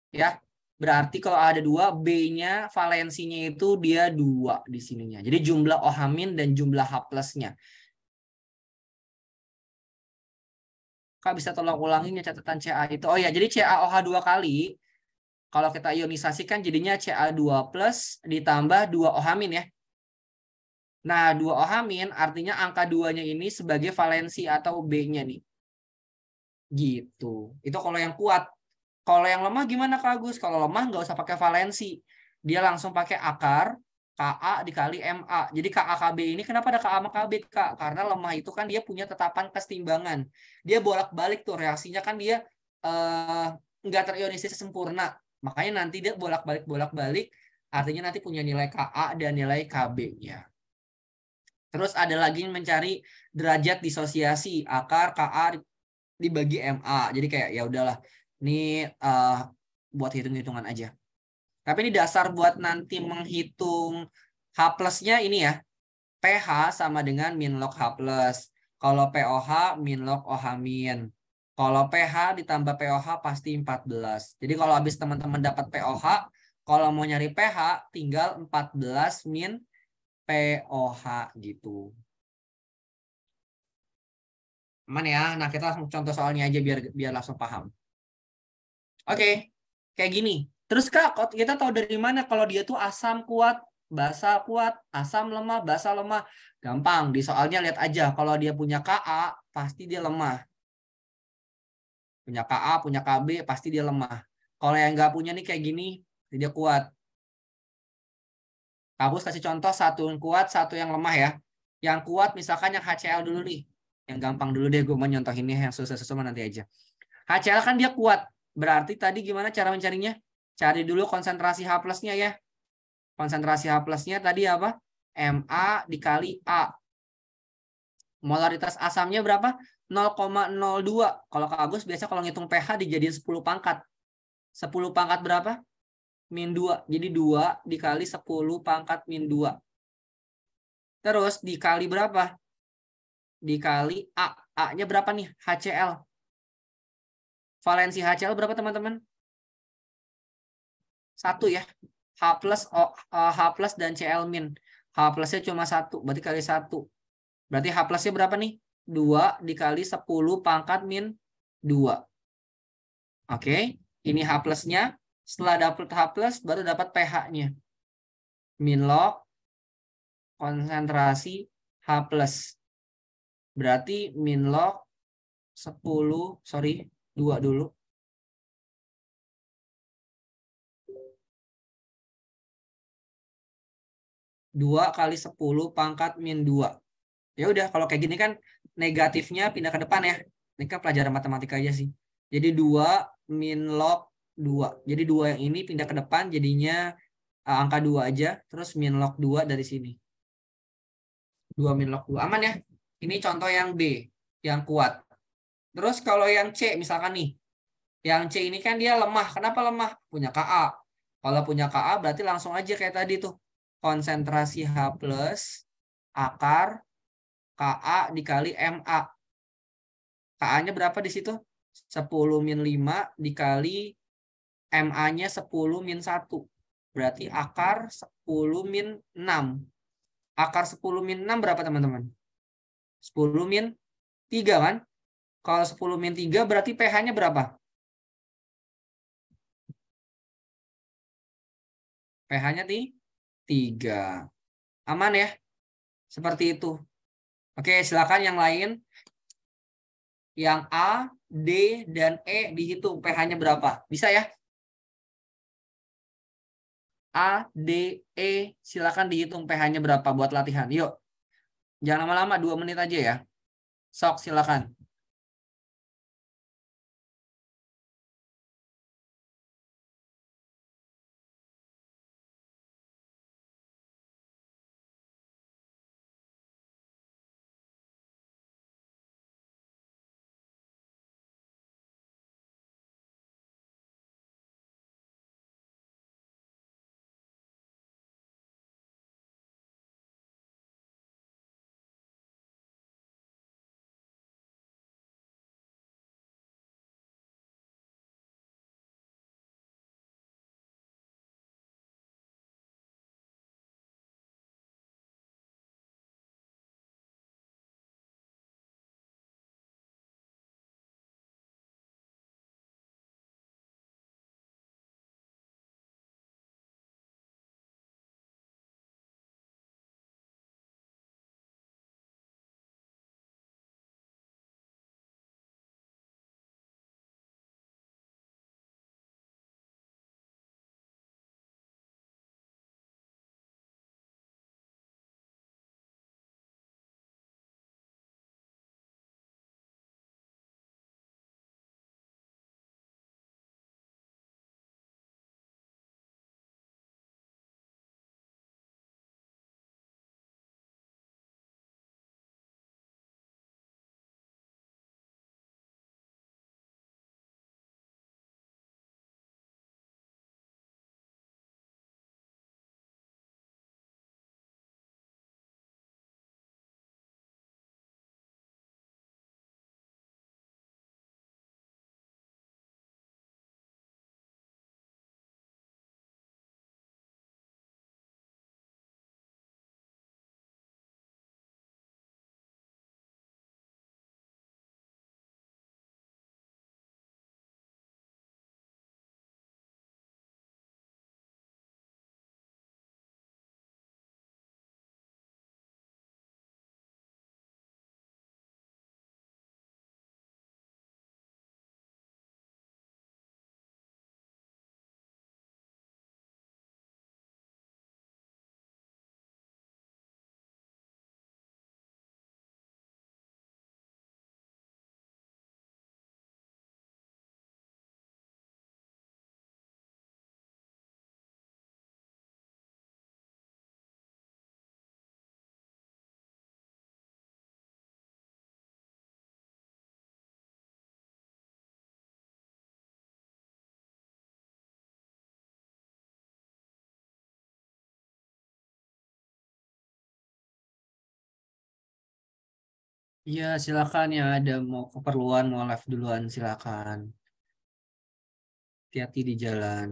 Ya, berarti kalau ada 2, B-nya valensinya itu dia 2 di sininya. Jadi jumlah OH min dan jumlah H plusnya. Kak bisa tolong ulanginnya catatan Ca itu. Oh ya, jadi CaOH 2 kali. Kalau kita ionisasikan jadinya Ca2 plus ditambah 2 OH min ya. Nah, 2 OH min artinya angka 2-nya ini sebagai valensi atau B-nya nih. Gitu. Itu kalau yang kuat. Kalau yang lemah gimana Kak Agus? Kalau lemah nggak usah pakai valensi. Dia langsung pakai akar Ka dikali Ma. Jadi KAKB ini kenapa ada Ka sama KB Kak? Karena lemah itu kan dia punya tetapan kesetimbangan. Dia bolak-balik tuh reaksinya kan dia nggak terionisasi sempurna. Makanya nanti dia bolak-balik artinya nanti punya nilai Ka dan nilai KB-nya. Terus ada lagi yang mencari derajat disosiasi akar Ka dibagi Ma. Jadi kayak ya udahlah. Ini buat hitung-hitungan aja. Tapi ini dasar buat nanti menghitung H plusnya ini ya. pH sama dengan min log H plus. Kalau POH min log OH min. Kalau pH ditambah POH pasti 14. Jadi kalau habis teman-teman dapat POH, kalau mau nyari pH tinggal 14 min POH gitu. Aman ya? Nah kita langsung contoh soalnya aja biar langsung paham. Oke, kayak gini. Terus Kak, kita tahu dari mana kalau dia tuh asam kuat, basa kuat, asam lemah, basa lemah? Gampang, di soalnya lihat aja. Kalau dia punya Ka, pasti dia lemah. Punya Ka, punya Kb, pasti dia lemah. Kalau yang nggak punya nih kayak gini, dia kuat. Agus kasih contoh satu yang kuat, satu yang lemah ya. Yang kuat misalkan yang HCl dulu nih. Yang gampang dulu deh gue mau nyontohinnya, yang susah-susah nanti aja. HCl kan dia kuat. Berarti tadi gimana cara mencarinya? Cari dulu konsentrasi H plusnya ya. Konsentrasi H plusnya tadi apa? Ma dikali A. Molaritas asamnya berapa? 0,02. Kalau Kak Agus biasa kalau ngitung pH dijadiin 10 pangkat. 10 pangkat berapa? Min 2. Jadi 2 dikali 10 pangkat min 2. Terus dikali berapa? Dikali A. A-nya berapa nih? HCl. Valensi HCl berapa teman-teman? 1 ya. H plus dan Cl min. H plusnya cuma 1. Berarti kali 1. Berarti H plusnya berapa nih? 2 dikali 10 pangkat min 2. Oke. Ini H plusnya. Setelah dapat H plus baru dapat pH-nya. Min log konsentrasi H plus. Berarti min log 2 dulu. Dua kali 10 pangkat min 2. Ya udah kalau kayak gini kan negatifnya pindah ke depan ya. Ini kan pelajaran matematika aja sih. Jadi 2 min log 2. Jadi 2 yang ini pindah ke depan jadinya angka 2 aja. Terus min log 2 dari sini. 2 min log 2. Aman ya? Ini contoh yang B. Yang kuat. Terus kalau yang C misalkan nih. Yang C ini kan dia lemah. Kenapa lemah? Punya Ka. Kalau punya Ka berarti langsung aja kayak tadi tuh. Konsentrasi H plus akar Ka dikali Ma. Ka-nya berapa di situ? 10 min 5 dikali Ma-nya 10 min 1. Berarti akar 10 min 6. Akar 10 min 6 berapa teman-teman? 10 min 3 kan? Kalau 10 min 3 berarti pH-nya berapa? pH-nya 3. Aman ya? Seperti itu. Oke, silakan yang lain. Yang A, D, dan E dihitung pH-nya berapa. Bisa ya? A, D, E, silakan dihitung pH-nya berapa buat latihan. Yuk. Jangan lama-lama, 2 menit aja ya. Sok, silakan. Iya, silakan ya. Ada mau keperluan, mau live duluan, silakan. Hati-hati di jalan.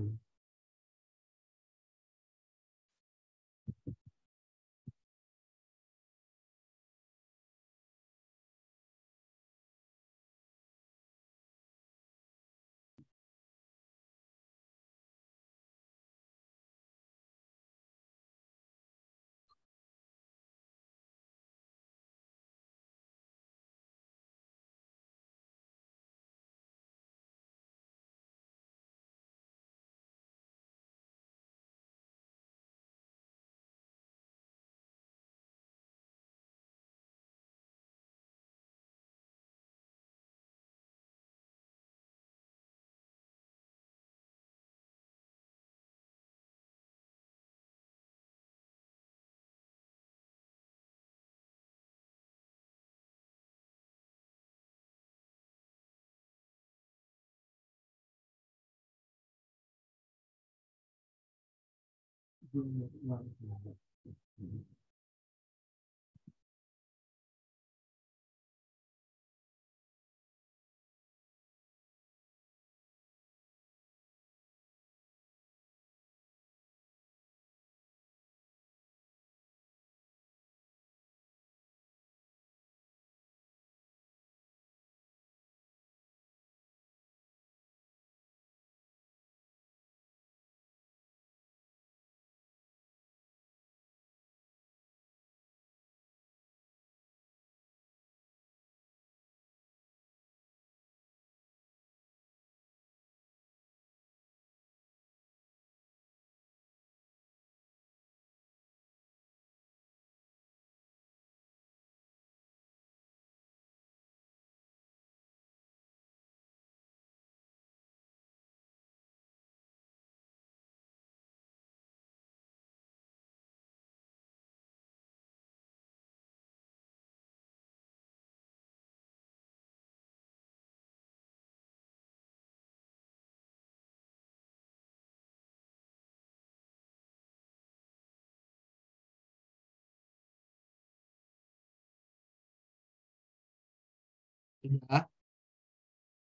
Udah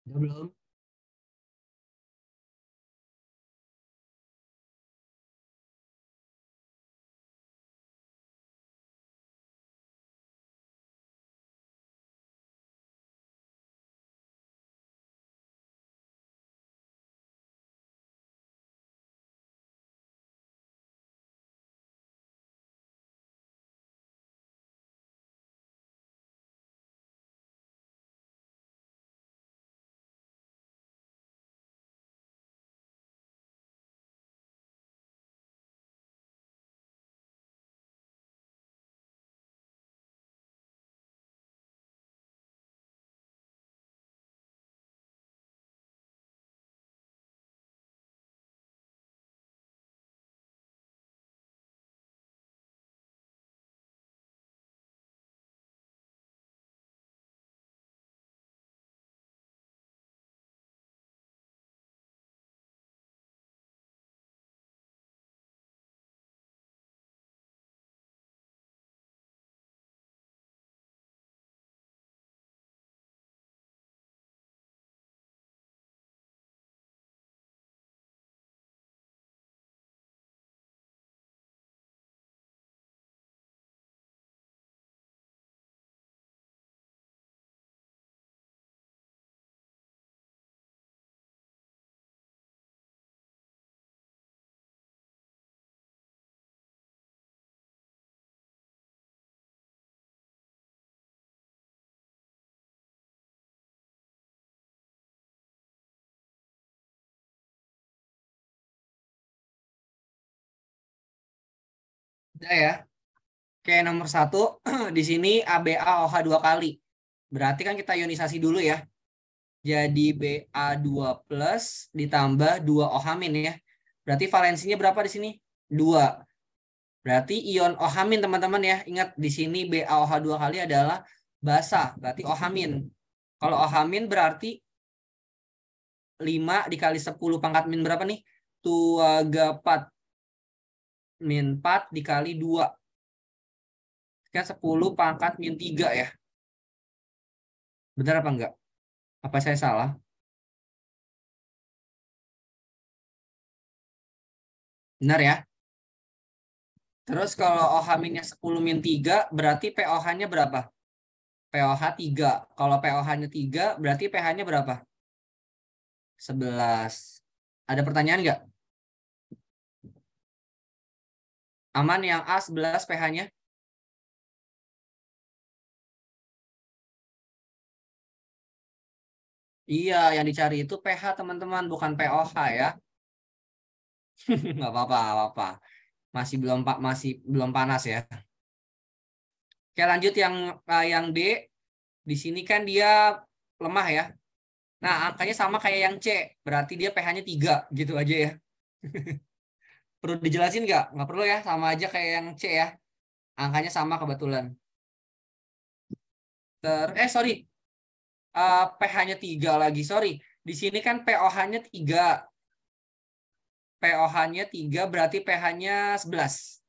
belum? Udah ya. Oke, nomor 1 di sini ABA OH 2 kali. Berarti kan kita ionisasi dulu ya. Jadi Ba2 plus ditambah 2 OH min ya. Berarti valensinya berapa di sini? 2. Berarti ion OH min teman-teman ya. Ingat di sini BaOH 2 kali adalah basa, berarti OH min. Kalau OH min berarti 5 dikali 10 pangkat min berapa nih? 24 min 4 dikali 2. Kan 10 pangkat min 3 ya. Benar apa enggak? Apa saya salah? Benar ya? Terus kalau OH minnya 10 min 3 berarti POH-nya berapa? POH 3. Kalau POH-nya 3 berarti pH-nya berapa? 11. Ada pertanyaan nggak? Aman yang A 11 pH-nya? Iya, yang dicari itu pH teman-teman, bukan POH ya. Nggak apa-apa. Masih belum panas ya. Oke, lanjut yang D. Di sini kan dia lemah ya. Nah, angkanya sama kayak yang C. Berarti dia pH-nya 3 gitu aja ya. Perlu dijelasin nggak? Nggak perlu ya, sama aja kayak yang C ya. Angkanya sama kebetulan. Sorry. pH-nya 3 lagi, sorry. Di sini kan POH-nya 3. POH-nya 3 berarti pH-nya 11.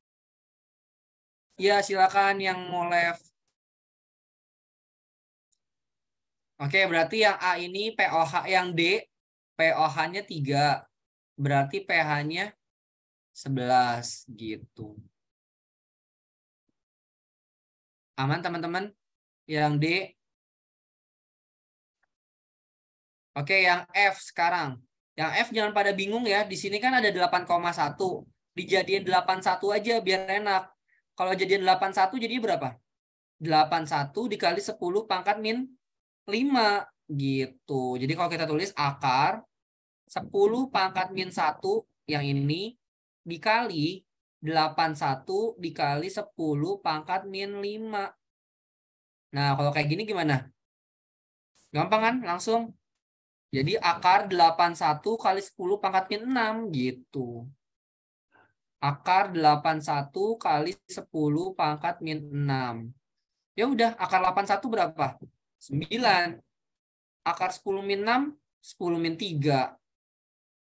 Ya, silakan yang mau left. Oke, berarti yang A ini POH, yang D POH-nya 3. Berarti pH-nya 11 gitu. Aman teman-teman? Yang D. Oke, yang F sekarang. Yang F jangan pada bingung ya. Di sini kan ada 8,1. Dijadiin 81 aja biar enak. Kalau jadiin 81 jadi berapa? 81 dikali 10 pangkat min 5 gitu. Jadi kalau kita tulis akar 10 pangkat min 1 yang ini dikali 81 dikali 10 pangkat min 5. Nah, kalau kayak gini gimana? Gampang kan? Langsung. Jadi akar 81 kali 10 pangkat min 6 gitu. Akar 81 kali 10 pangkat min 6. Ya udah, akar 81 berapa? 9. Akar 10 min 6, 10 min 3.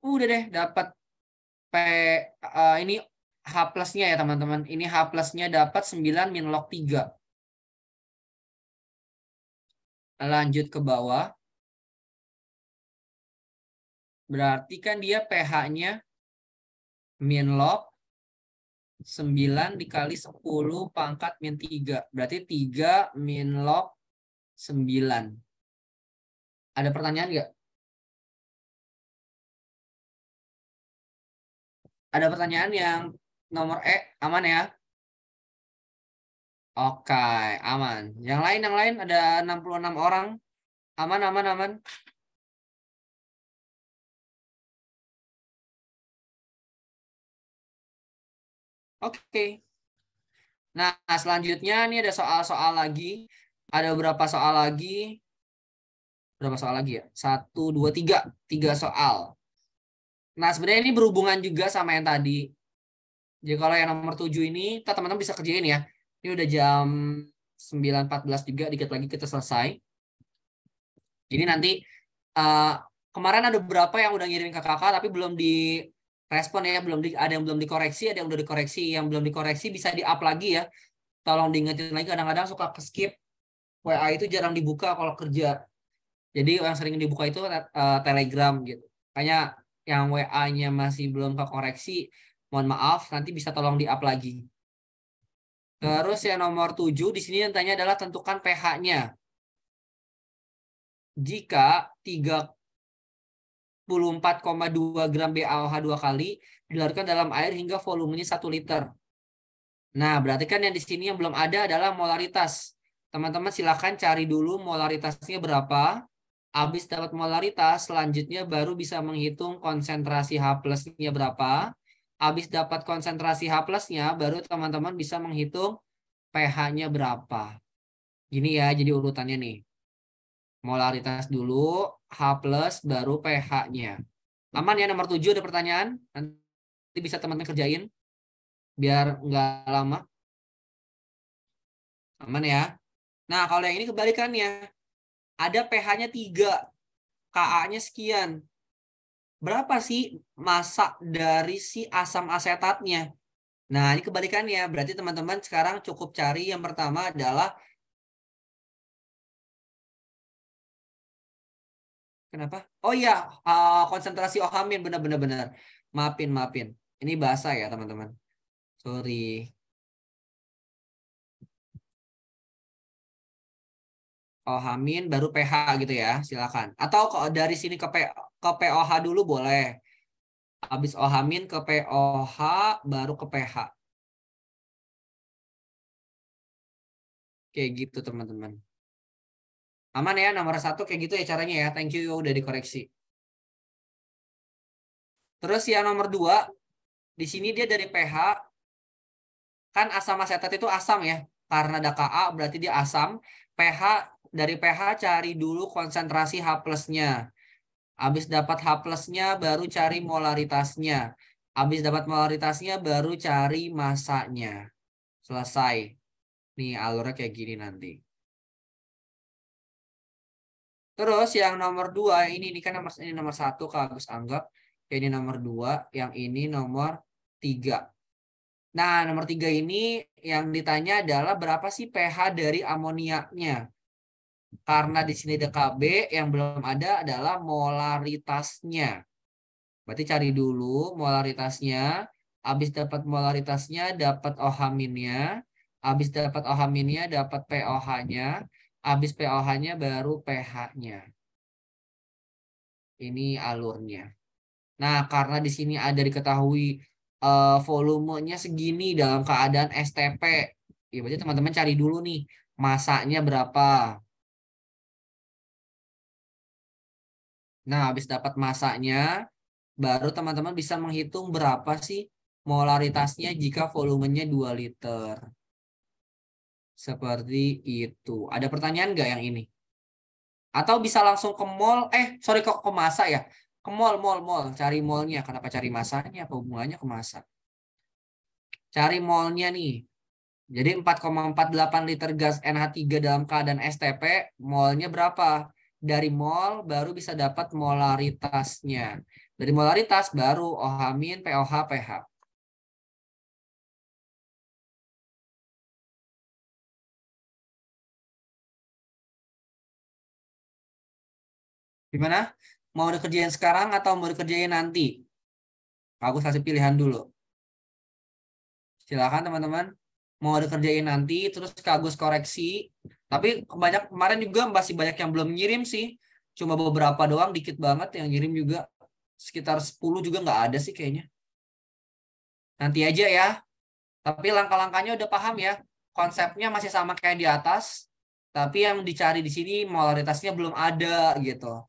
Udah deh, dapat ini H plusnya ya teman-teman. Ini H plusnya dapat 9 min log 3. Lanjut ke bawah. Berarti kan dia pH-nya min log 9 dikali 10 pangkat min 3. Berarti 3 min log 9. Ada pertanyaan nggak? Ada pertanyaan yang nomor E aman ya? Oke, aman. Yang lain ada 66 orang. Aman, aman, aman. Oke. Nah, selanjutnya ini ada soal-soal lagi. Ada beberapa soal lagi. Berapa soal lagi ya? 1, 2, 3. 3 soal. Nah, sebenarnya ini berhubungan juga sama yang tadi. Jadi kalau yang nomor 7 ini, teman-teman bisa kerjain ya. Ini udah jam 9.14 juga, dikit lagi kita selesai. Jadi nanti kemarin ada beberapa yang udah ngirim ke kakak, tapi belum direspon ya, ada yang belum dikoreksi, ada yang udah dikoreksi. Yang belum dikoreksi bisa di-up lagi ya. Tolong diingetin lagi, kadang-kadang suka ke-skip. WA itu jarang dibuka kalau kerja. Jadi yang sering dibuka itu Telegram gitu. Kayaknya yang WA-nya masih belum kekoreksi, mohon maaf, nanti bisa tolong di-up lagi. Terus yang nomor 7 di sini yang tanya adalah tentukan pH-nya. Jika 34,2 gram BaOH 2 kali dilarutkan dalam air hingga volumenya 1 liter. Nah, berarti kan yang di sini yang belum ada adalah molaritas. Teman-teman silakan cari dulu molaritasnya berapa. Habis dapat molaritas, selanjutnya baru bisa menghitung konsentrasi H plusnya berapa. Habis dapat konsentrasi H plusnya, baru teman-teman bisa menghitung pH-nya berapa. Gini ya, jadi urutannya nih. Molaritas dulu, H plus, baru pH-nya. Aman ya, nomor 7 ada pertanyaan? Nanti bisa teman-teman kerjain, biar nggak lama. Aman ya. Nah, kalau yang ini kebalikannya. Ada pH-nya 3, Ka-nya sekian. Berapa sih massa dari si asam asetatnya? Nah, ini kebalikannya. Berarti teman-teman sekarang cukup cari yang pertama adalah kenapa? Oh iya, konsentrasi OH-min benar-benar. Maafin. Ini bahasa ya, teman-teman. Sorry. OH- baru pH gitu ya, silakan. Atau kalau dari sini ke pOH dulu boleh. Habis OH- ke pOH baru ke pH. Kayak gitu teman-teman. Aman ya, nomor 1 kayak gitu ya caranya ya. Thank you udah dikoreksi. Terus yang nomor 2, di sini dia dari pH. Kan asam asetat itu asam ya. Karena ada Ka berarti dia asam. pH, dari pH cari dulu konsentrasi H plusnya. Habis dapat H plusnya baru cari molaritasnya. Habis dapat molaritasnya baru cari masanya. Selesai. Nih alurnya kayak gini nanti. Terus yang nomor 2 ini kan ini nomor 1 Kak Agus anggap. Ini nomor 2, yang ini nomor 3. Nah, nomor 3 ini yang ditanya adalah berapa sih pH dari amoniaknya? Karena di sini ada Kb, yang belum ada adalah molaritasnya. Berarti cari dulu molaritasnya. Habis dapat molaritasnya, dapat OH-nya. Habis dapat OH-nya, dapat pOH-nya. Habis pOH-nya baru pH-nya. Ini alurnya. Nah, karena di sini ada diketahui volumenya segini dalam keadaan STP. Ya, berarti teman-teman cari dulu nih, masanya berapa. Nah, habis dapat masanya, baru teman-teman bisa menghitung berapa sih molaritasnya jika volumenya 2 liter. Seperti itu. Ada pertanyaan nggak yang ini? Atau bisa langsung ke mall, sorry kok ke massa ya. Ke mall. Cari mallnya. Kenapa cari masanya? Apa hubungannya ke massa? Cari mallnya nih. Jadi 4,48 liter gas NH3 dalam keadaan STP, molnya berapa? Dari mol baru bisa dapat molaritasnya. Dari molaritas baru OH-, pOH, pH. Gimana? Mau dikerjain sekarang atau mau dikerjain nanti? Aku kasih pilihan dulu. Silakan teman-teman. Mau dikerjain nanti, terus Kak Agus koreksi. Tapi kemarin juga masih banyak yang belum ngirim sih. Cuma beberapa doang, dikit banget yang ngirim juga. Sekitar 10 juga nggak ada sih kayaknya. Nanti aja ya. Tapi langkah-langkahnya udah paham ya. Konsepnya masih sama kayak di atas. Tapi yang dicari di sini modalitasnya belum ada gitu.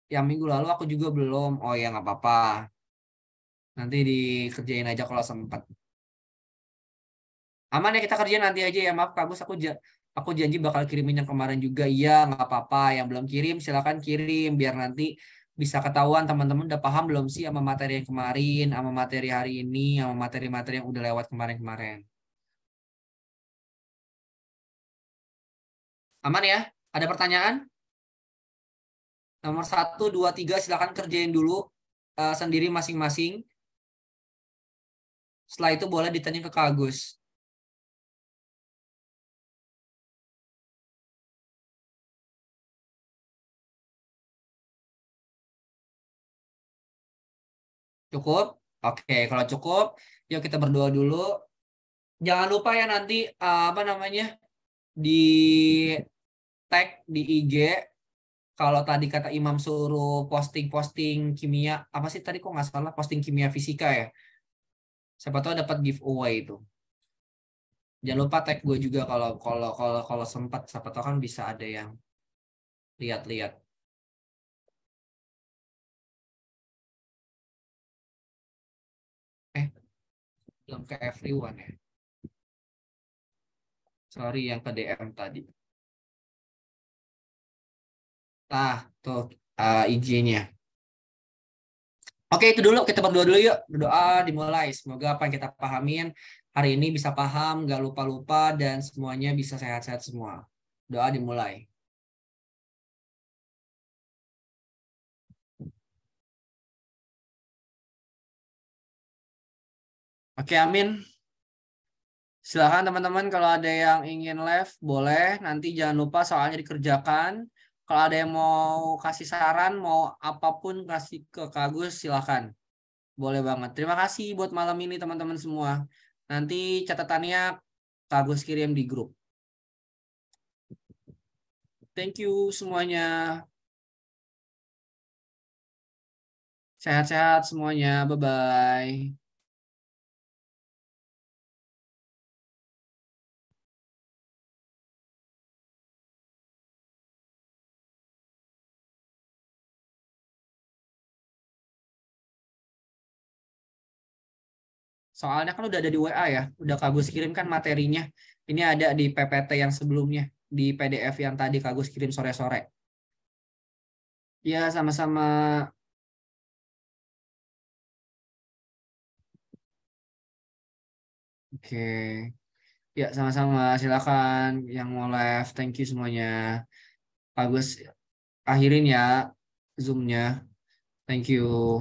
Yang minggu lalu aku juga belum. Oh ya nggak apa-apa. Nanti dikerjain aja kalau sempat. Aman ya kita kerjain nanti aja ya. Maaf Kak Agus, aku janji bakal kirimin yang kemarin juga. Iya nggak apa-apa. Yang belum kirim silakan kirim. Biar nanti bisa ketahuan teman-teman udah paham belum sih sama materi yang kemarin, sama materi hari ini, sama materi-materi yang udah lewat kemarin-kemarin. Aman ya? Ada pertanyaan? Nomor 1, 2, 3 silakan kerjain dulu sendiri masing-masing. Setelah itu boleh ditanya ke Kak Agus. Cukup? Oke, kalau cukup, yuk kita berdoa dulu. Jangan lupa ya nanti apa namanya di tag di IG. Kalau tadi kata Imam suruh posting-posting kimia, apa sih tadi kok nggak salah posting kimia fisika ya? Siapa tahu dapat giveaway itu. Jangan lupa tag gue juga kalau sempat, siapa tahu kan bisa ada yang lihat-lihat. Belum ke everyone ya. Sorry yang ke DM tadi. Tuh IG-nya. Oke, itu dulu. Kita berdoa dulu yuk. Berdoa dimulai. Semoga apa yang kita pahamin hari ini bisa paham, gak lupa-lupa, dan semuanya bisa sehat-sehat semua. Doa dimulai. Oke, amin. Silakan teman-teman kalau ada yang ingin live, boleh. Nanti jangan lupa soalnya dikerjakan. Kalau ada yang mau kasih saran, mau apapun kasih ke Kak Agus, silakan. Boleh banget. Terima kasih buat malam ini teman-teman semua. Nanti catatannya Kak Agus kirim di grup. Thank you semuanya. Sehat-sehat semuanya. Bye-bye. Soalnya kan udah ada di WA ya. Udah Kak Agus kirim kan materinya. Ini ada di PPT yang sebelumnya. Di PDF yang tadi Kak Agus kirim sore-sore. Ya, sama-sama. Oke. Ya, sama-sama. Silakan yang mau live. Thank you semuanya. Kak Agus akhirin ya Zoom-nya. Thank you.